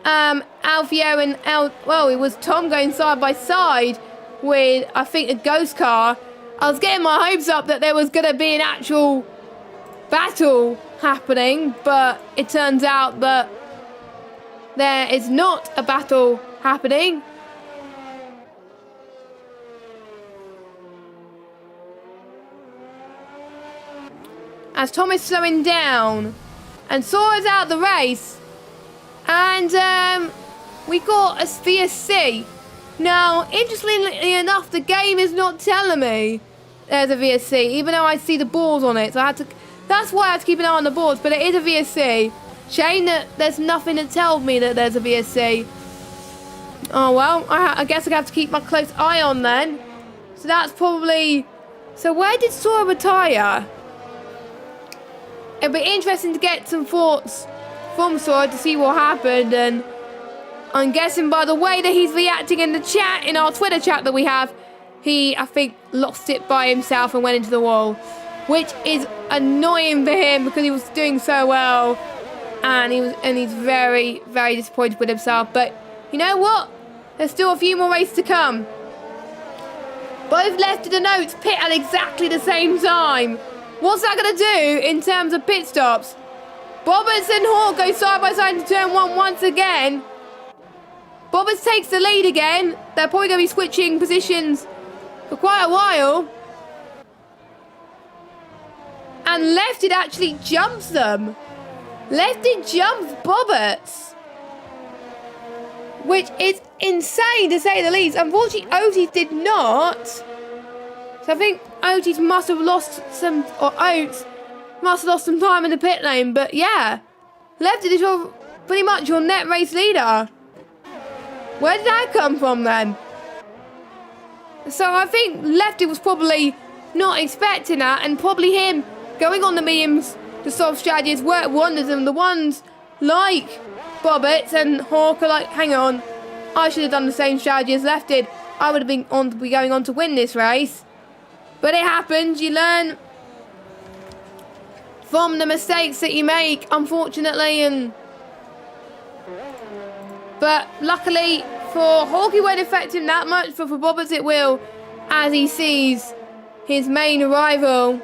Alfio and it was Tom going side by side with, I think, a ghost car. I was getting my hopes up that there was going to be an actual battle happening, but it turns out that there is not a battle happening. As Tom is slowing down and Sora's out the race, and we got a VSC Now, interestingly enough, the game is not telling me there's a VSC, even though I see the boards on it. So I had to. That's why I had to keep an eye on the boards. But it is a VSC. Shame that there's nothing to tell me that there's a VSC. Oh well, I guess I have to keep my close eye on then. So that's probably. So where did Sora retire? It'd be interesting to get some thoughts from Sora to see what happened, and I'm guessing by the way that he's reacting in the chat, in our Twitter chat that we have, he, I think, lost it by himself and went into the wall, which is annoying for him because he was doing so well, and he's very, very disappointed with himself. But you know what? There's still a few more races to come. Both left to the notes pit at exactly the same time. What's that going to do in terms of pit stops? Bobbers and Hawk go side by side into turn 1 once again. Bobbers takes the lead again. They're probably going to be switching positions for quite a while. And Lefted actually jumps them. Lefted jumps Bobbers, which is insane to say the least. Unfortunately, Otis did not. So I think Otis must have lost some, or Oates must have lost some time in the pit lane. But yeah, Lefted is pretty much your net race leader. Where did that come from then? So I think Lefty was probably not expecting that, and probably him going on the mediums, the soft strategies work wonders, and the ones like Bobbits and Hawk are like, hang on, I should have done the same strategy as Left did. I would have been going on to win this race. But it happens, you learn from the mistakes that you make, unfortunately, but luckily for Hawk, it won't affect him that much, but for Bobbers it will, as he sees his main rival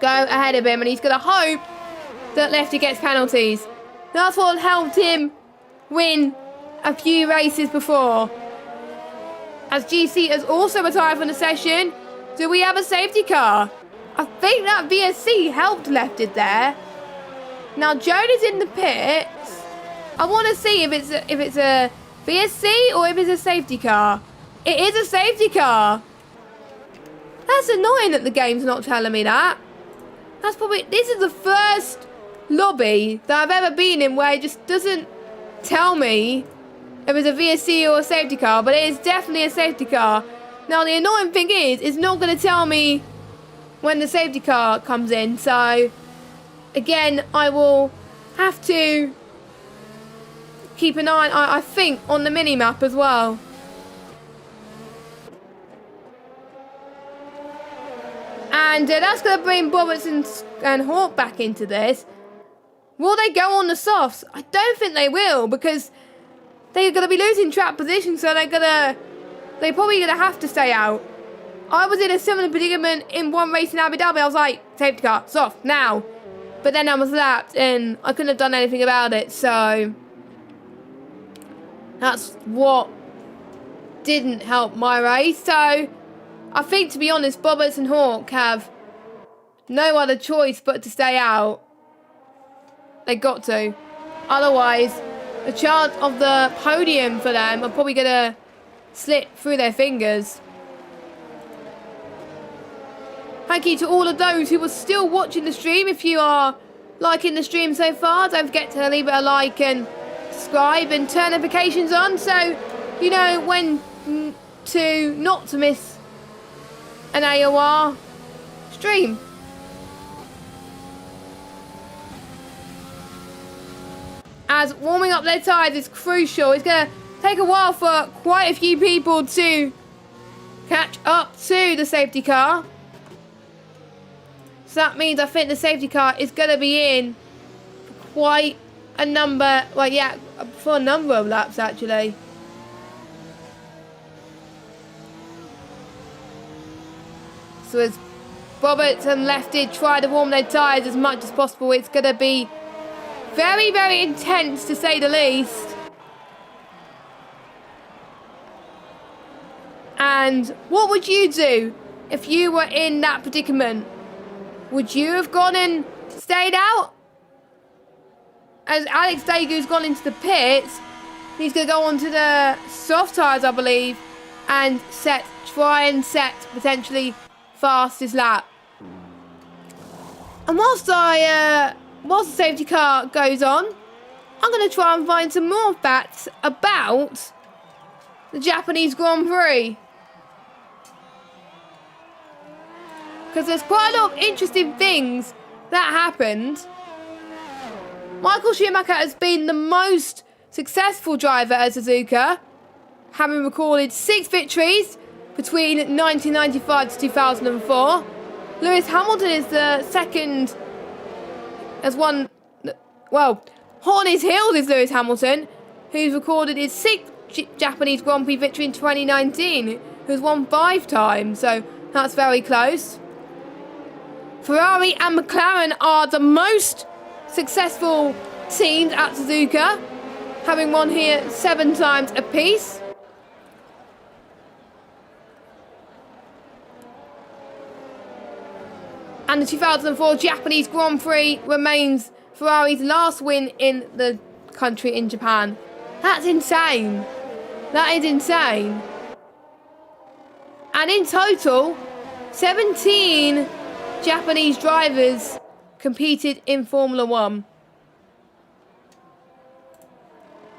go ahead of him, and he's going to hope that Lefty gets penalties. That's what helped him win a few races before. As GC has also retired from the session, do we have a safety car? I think that VSC helped Lefty there. Now Joan is in the pits. I want to see if it's a VSC or if it's a safety car. It is a safety car. That's annoying that the game's not telling me that. That's probably, this is the first lobby that I've ever been in where it just doesn't tell me if it's a VSC or a safety car, but it is definitely a safety car. Now the annoying thing is, it's not going to tell me when the safety car comes in, so again, I will have to keep an eye, I think, on the mini-map as well. And that's going to bring Bobbits and Hawk back into this. Will they go on the softs? I don't think they will, because they're going to be losing track position, so they're probably going to have to stay out. I was in a similar predicament in one race in Abu Dhabi. I was like, safety car, soft, now. But then I was lapped, and I couldn't have done anything about it, so that's what didn't help my race. So I think, to be honest, Bobbers and Hawk have no other choice but to stay out. They got to. Otherwise, the chance of the podium for them are probably going to slip through their fingers. Thank you to all of those who are still watching the stream. If you are liking the stream so far, don't forget to leave it a like and subscribe and turn notifications on so you know when not to miss an AOR stream. As warming up their tyres is crucial. It's going to take a while for quite a few people to catch up to the safety car. So that means I think the safety car is going to be in quite a number, well, yeah, for a number of laps actually. So as Bobbits and Lefty try to warm their tyres as much as possible, it's going to be very, very intense to say the least. And what would you do if you were in that predicament? Would you have gone and stayed out? As Alex Dagu's gone into the pits, He's going to go on to the soft tyres, I believe, and try and set potentially fastest lap. And whilst the safety car goes on, I'm going to try and find some more facts about the Japanese Grand Prix. Because there's quite a lot of interesting things that happened. Michael Schumacher has been the most successful driver at Suzuka, having recorded 6 victories between 1995 to 2004. Lewis Hamilton is the second, as one, well, hot on his heels is Lewis Hamilton, who's recorded his 6th Japanese Grand Prix victory in 2019, who's won 5 times, so that's very close. Ferrari and McLaren are the most successful teams at Suzuka, having won here 7 times apiece. And the 2004 Japanese Grand Prix remains Ferrari's last win in the country in Japan. That's insane. That is insane. And in total, 17 Japanese drivers competed in Formula 1.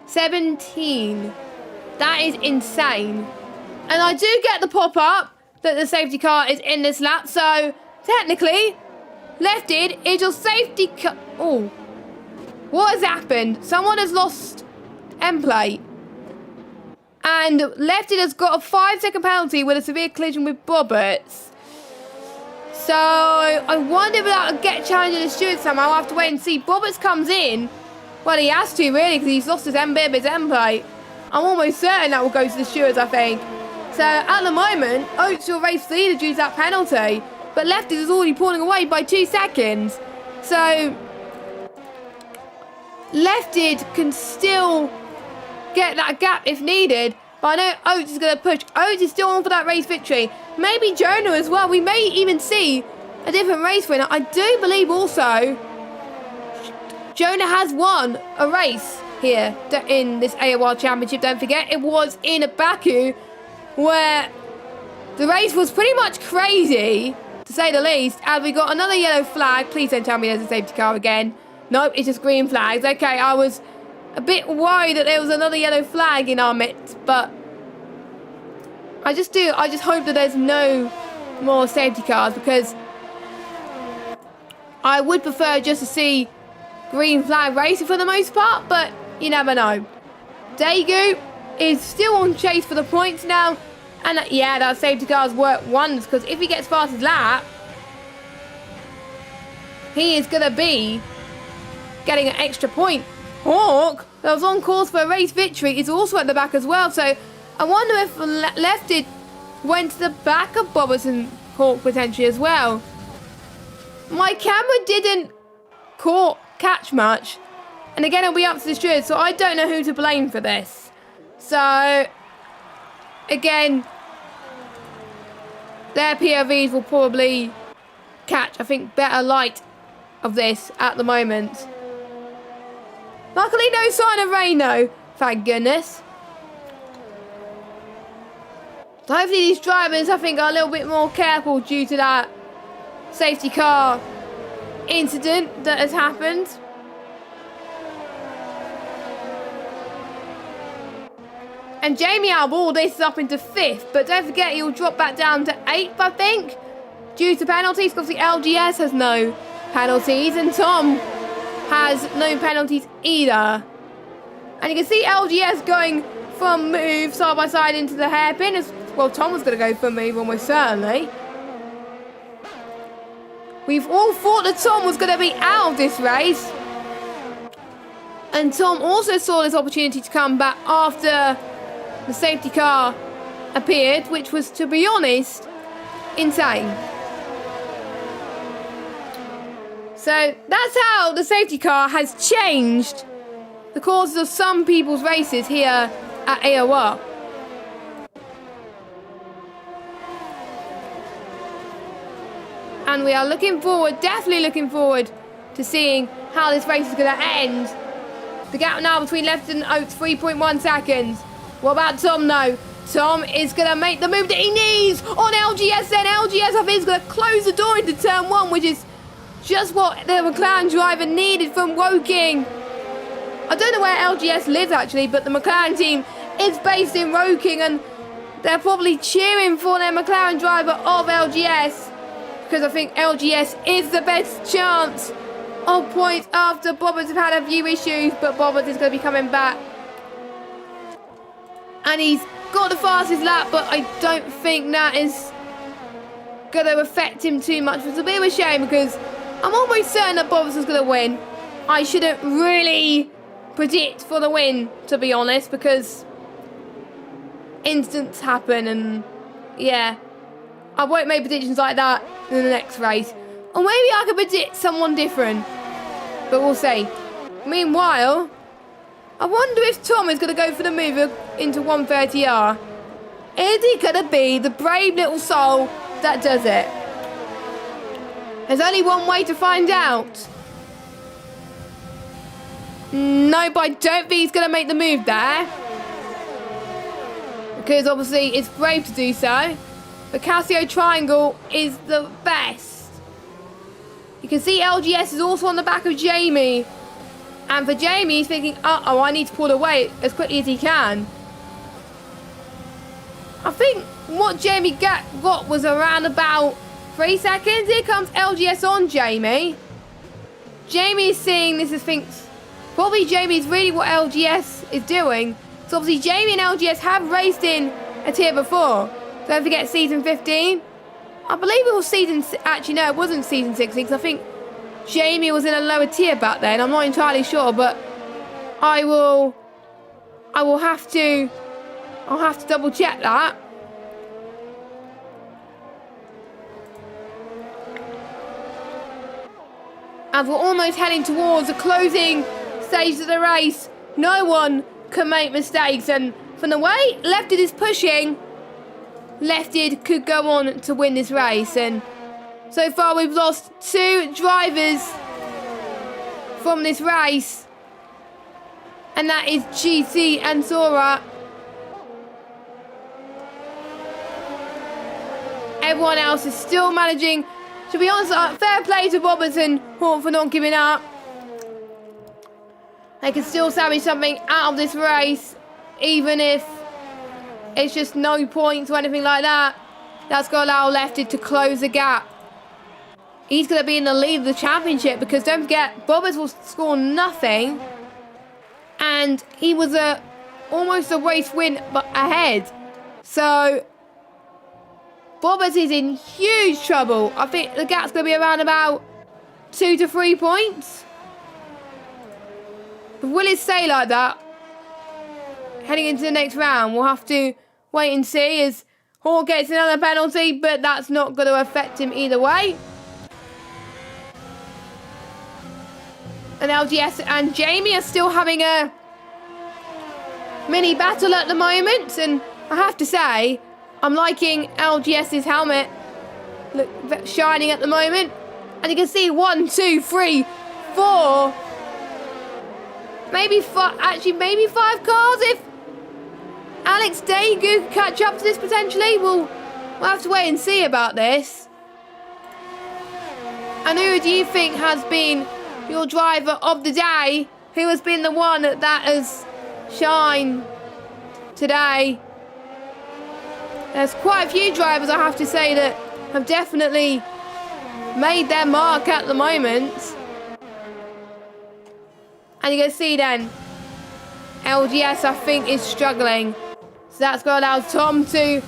17. That is insane. And I do get the pop-up that the safety car is in this lap, so technically, left-id is your safety car. Oh, what has happened? Someone has lost end plate. And left-id has got a 5-second penalty with a severe collision with Roberts. So I wonder if that will get challenged in the stewards somehow. I'll have to wait and see. Roberts comes in. Well, he has to, really, because he's lost his end plate. I'm almost certain that will go to the stewards, I think. So at the moment, Oates will race leader due to that penalty. But left-id is already pulling away by 2 seconds. So left-id can still get that gap if needed. But I know Oates is going to push. Oates is still on for that race victory. Maybe Jonah as well. We may even see a different race winner. I do believe also Jonah has won a race here in this AOR Championship. Don't forget, it was in Baku, where the race was pretty much crazy, to say the least. And we got another yellow flag. Please don't tell me there's a safety car again. Nope, it's just green flags. Okay, I was a bit worried that there was another yellow flag in our midst, but I just hope that there's no more safety cars, because I would prefer just to see green flag racing for the most part, but you never know. Daegu is still on chase for the points now, and yeah, that safety car's worked wonders, because if he gets fastest lap, he is going to be getting an extra point. Hawk, that was on course for a race victory, is also at the back as well. So I wonder if left-id went to the back of Bobbers and Hawk potentially as well. My camera didn't catch much. And again, it'll be up to the stewards, so I don't know who to blame for this. So, again, their POVs will probably catch, I think, better light of this at the moment. Luckily, no sign of rain, though. Thank goodness. So hopefully these drivers, I think, are a little bit more careful due to that safety car incident that has happened. And Jamie Albor, this is up into 5th, but don't forget he'll drop back down to 8th, I think, due to penalties, because the LGS has no penalties, and Tom has no penalties either. And you can see LGS going from move side by side into the hairpin. As well, Tom was going to go for move almost certainly. We've all thought that Tom was going to be out of this race. And Tom also saw this opportunity to come back after the safety car appeared, which was, to be honest, insane. So that's how the safety car has changed the courses of some people's races here at AOR. And we are looking forward, definitely looking forward to seeing how this race is going to end. The gap now between Lefton and Oates, 3.1 seconds. What about Tom, though? Tom is going to make the move that he needs on LGS then. LGS, I think, is going to close the door into turn 1, which is just what the McLaren driver needed from Woking. I don't know where LGS lives, actually, but the McLaren team is based in Woking, and they're probably cheering for their McLaren driver of LGS, because I think LGS is the best chance of points after Bobbers have had a few issues, but Bobbers is going to be coming back. And he's got the fastest lap, but I don't think that is going to affect him too much. It's a bit of a shame because I'm almost certain that Bobbers is going to win. I shouldn't really predict for the win, to be honest, because incidents happen, and yeah, I won't make predictions like that in the next race. Or maybe I could predict someone different, but we'll see. Meanwhile, I wonder if Tom is going to go for the move into 130R. Is he going to be the brave little soul that does it? There's only one way to find out. No, but I don't think he's going to make the move there, because obviously it's brave to do so. The Casio Triangle is the best. You can see LGS is also on the back of Jamie. And for Jamie, he's thinking, uh-oh, I need to pull away as quickly as he can. I think what Jamie got was around about 3 seconds. Here comes LGS on Jamie. Jamie is seeing this and thinks, probably Jamie is really what LGS is doing. So obviously Jamie and LGS have raced in a tier before. Don't forget season 15. I believe it was season... Actually, no, it wasn't season 16, because I think Jamie was in a lower tier back then. I'm not entirely sure, but I will have to... I'll have to double check that. As we're almost heading towards the closing stage of the race, no one can make mistakes, and from the way Lefted is pushing, Lefted could go on to win this race. And so far we've lost 2 drivers from this race, and that is GC and Zora. Everyone else is still managing. To be honest, fair play to Robertson for not giving up. They can still salvage something out of this race, even if it's just no points or anything like that. That's going to allow Lefted to close the gap. He's going to be in the lead of the championship, because don't forget, Bobbers will score nothing. And he was almost a race win but ahead. So Bobbers is in huge trouble. I think the gap's going to be around about 2 to 3 points. But will it stay like that heading into the next round? We'll have to wait and see, as Hall gets another penalty, but that's not going to affect him either way. And LGS and Jamie are still having a mini battle at the moment, and I have to say, I'm liking LGS's helmet. Look, shining at the moment. And you can see 1, 2, 3, 4. Maybe 5, actually maybe 5 cars if Alex Daegu can catch up to this potentially. We'll have to wait and see about this. And who do you think has been your driver of the day? Who has been the one that has shined today? There's quite a few drivers, I have to say, that have definitely made their mark at the moment. And you can see then, LGS I think is struggling. So that's going to allow Tom to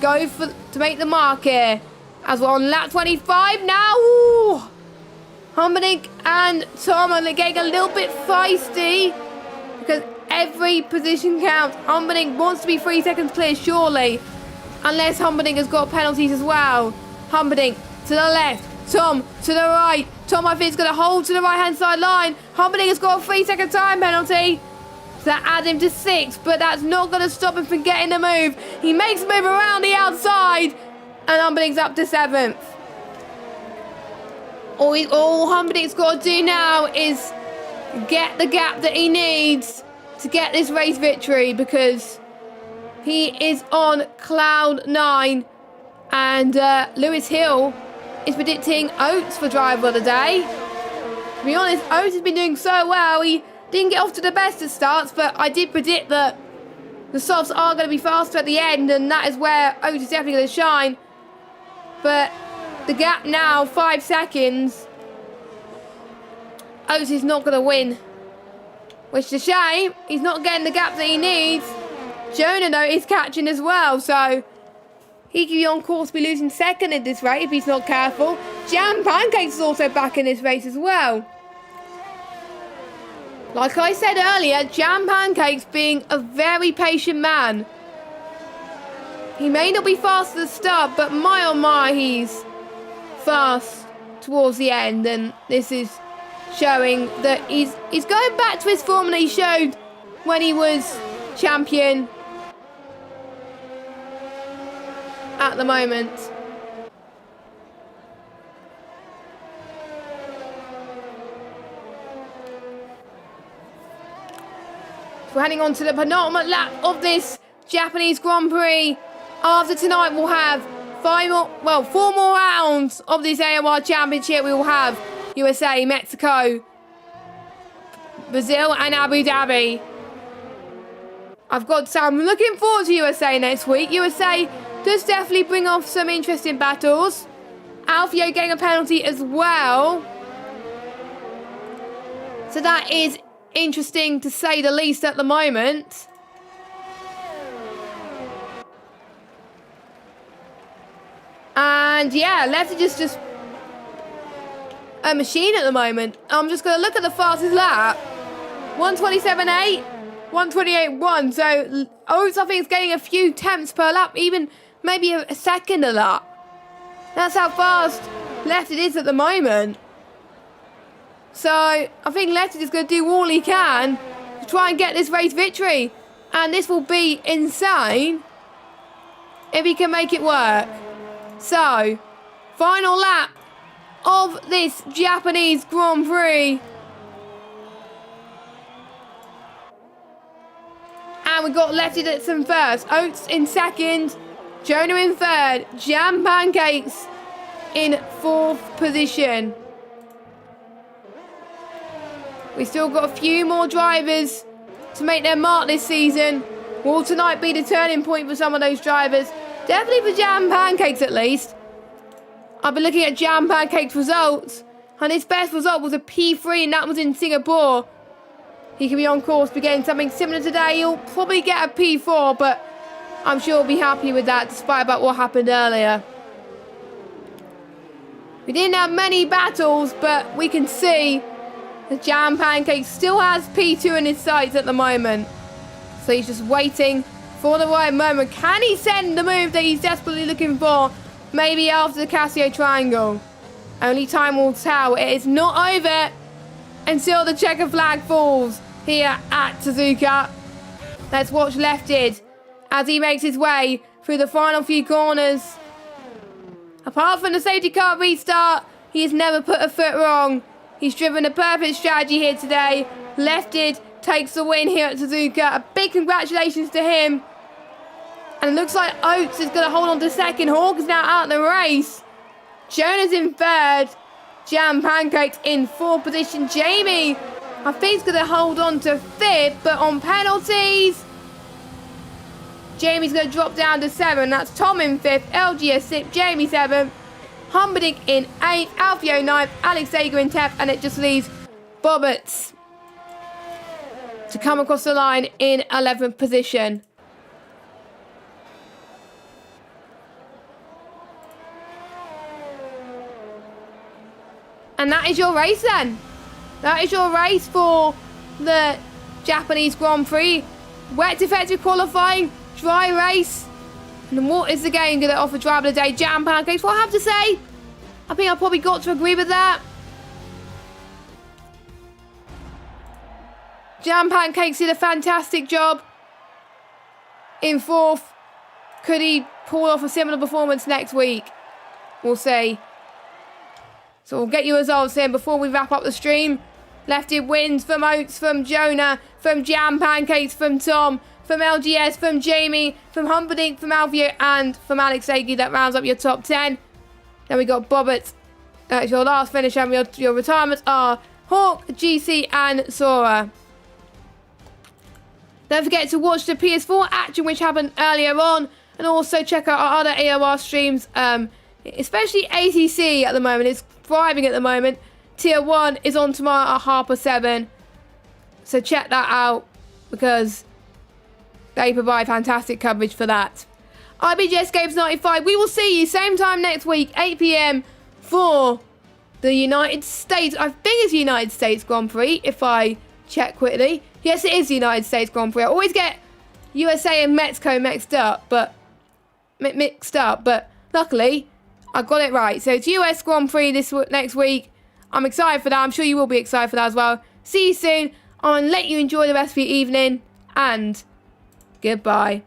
go to make the mark here. As we're on lap 25 now. Ooh. Humperdinck and Tom are getting a little bit feisty, because every position counts. Humperdinck wants to be 3 seconds clear, surely. Unless Humperdinck has got penalties as well. Humperdinck to the left. Tom to the right. Tom, I think, is going to hold to the right-hand side line. Humperdinck has got a 3-second time penalty. So that adds him to 6, but that's not going to stop him from getting the move. He makes the move around the outside, and Humperdinck's up to 7th. All Humperdinck's got to do now is get the gap that he needs to get this race victory, because he is on cloud 9. And Lewis Hill is predicting Oates for driver of the day. To be honest, Oates has been doing so well. He didn't get off to the best of starts, but I did predict that the softs are going to be faster at the end, and that is where Oates is definitely going to shine. But the gap now, 5 seconds. Oates is not going to win, which is a shame. He's not getting the gap that he needs. Jonah, though, is catching as well, so he could be on course to be losing second in this race if he's not careful. Jam Pancakes is also back in this race as well. Like I said earlier, Jam Pancakes being a very patient man. He may not be fast at the start, but my oh my, he's fast towards the end. And this is showing that he's going back to his form that he showed when he was champion at the moment. We're heading on to the penultimate lap of this Japanese Grand Prix. After tonight, we'll have 4 more rounds of this AOR Championship. We will have USA, Mexico, Brazil, and Abu Dhabi. I've got to say, I'm looking forward to USA next week. USA does definitely bring off some interesting battles. Alfio getting a penalty as well. So that is interesting to say the least at the moment. And yeah, Lefty just a machine at the moment. I'm just going to look at the fastest lap. 127.8, 128.1. So Oates, I think, is getting a few tenths per lap, even maybe a second a lap. That's how fast Lefty is at the moment. So I think Lefty is going to do all he can to try and get this race victory. And this will be insane if he can make it work. So, final lap of this Japanese Grand Prix. And we've got Lefty that's in first, Oates in second, Jonah in third, Jam Pancakes in fourth position. We've still got a few more drivers to make their mark this season. Will tonight be the turning point for some of those drivers? Definitely for Jam Pancakes at least. I've been looking at Jam Pancakes results, and his best result was a P3, and that was in Singapore. He can be on course to be getting something similar today. He'll probably get a P4, but I'm sure he'll be happy with that despite about what happened earlier. We didn't have many battles, but we can see the Jam Pancake still has P2 in his sights at the moment. So he's just waiting for the right moment. Can he send the move that he's desperately looking for? Maybe after the Casio Triangle. Only time will tell. It is not over until the checker flag falls here at Suzuka. Let's watch Lefted as he makes his way through the final few corners. Apart from the safety car restart, he has never put a foot wrong. He's driven a perfect strategy here today. Lefted takes the win here at Suzuka. A big congratulations to him. And it looks like Oates is going to hold on to second. Hawk is now out of the race. Jonah's in third. Jam Pancakes in fourth position. Jamie, I think, is going to hold on to fifth, but on penalties, Jamie's going to drop down to 7. That's Tom in 5th, LGS 6th, Jamie 7th, Humperdinck in 8th, Alfio 9th, Alex Sager in 10th, and it just leaves Bobbitt to come across the line in 11th position. And that is your race then. That is your race for the Japanese Grand Prix. Wet defective qualifying, dry race. And what is the game going to offer driver of the day? Jam Pancakes. What I have to say, I think I've probably got to agree with that. Jam Pancakes did a fantastic job in fourth. Could he pull off a similar performance next week? We'll see. So we'll get you results in before we wrap up the stream. Lefted wins from Oats, from Jonah, from Jam Pancakes, from Tom, from LGS, from Jamie, from Humperdinck, from Alfio, and from Alex Agi. That rounds up your top 10. Then we got Bobbert. That's your last finish, and your retirements are Hawk, GC, and Sora. Don't forget to watch the PS4 action, which happened earlier on, and also check out our other AOR streams, especially ATC at the moment. It's thriving at the moment. Tier 1 is on tomorrow at 7:30. So check that out, because they provide fantastic coverage for that. I've been Jess Games 95. We will see you same time next week, 8 PM, for the United States. I think it's United States Grand Prix, if I check quickly. Yes, it is the United States Grand Prix. I always get USA and Mexico mixed up, but luckily I got it right. So it's US Grand Prix next week. I'm excited for that. I'm sure you will be excited for that as well. See you soon. I'll let you enjoy the rest of your evening, and goodbye.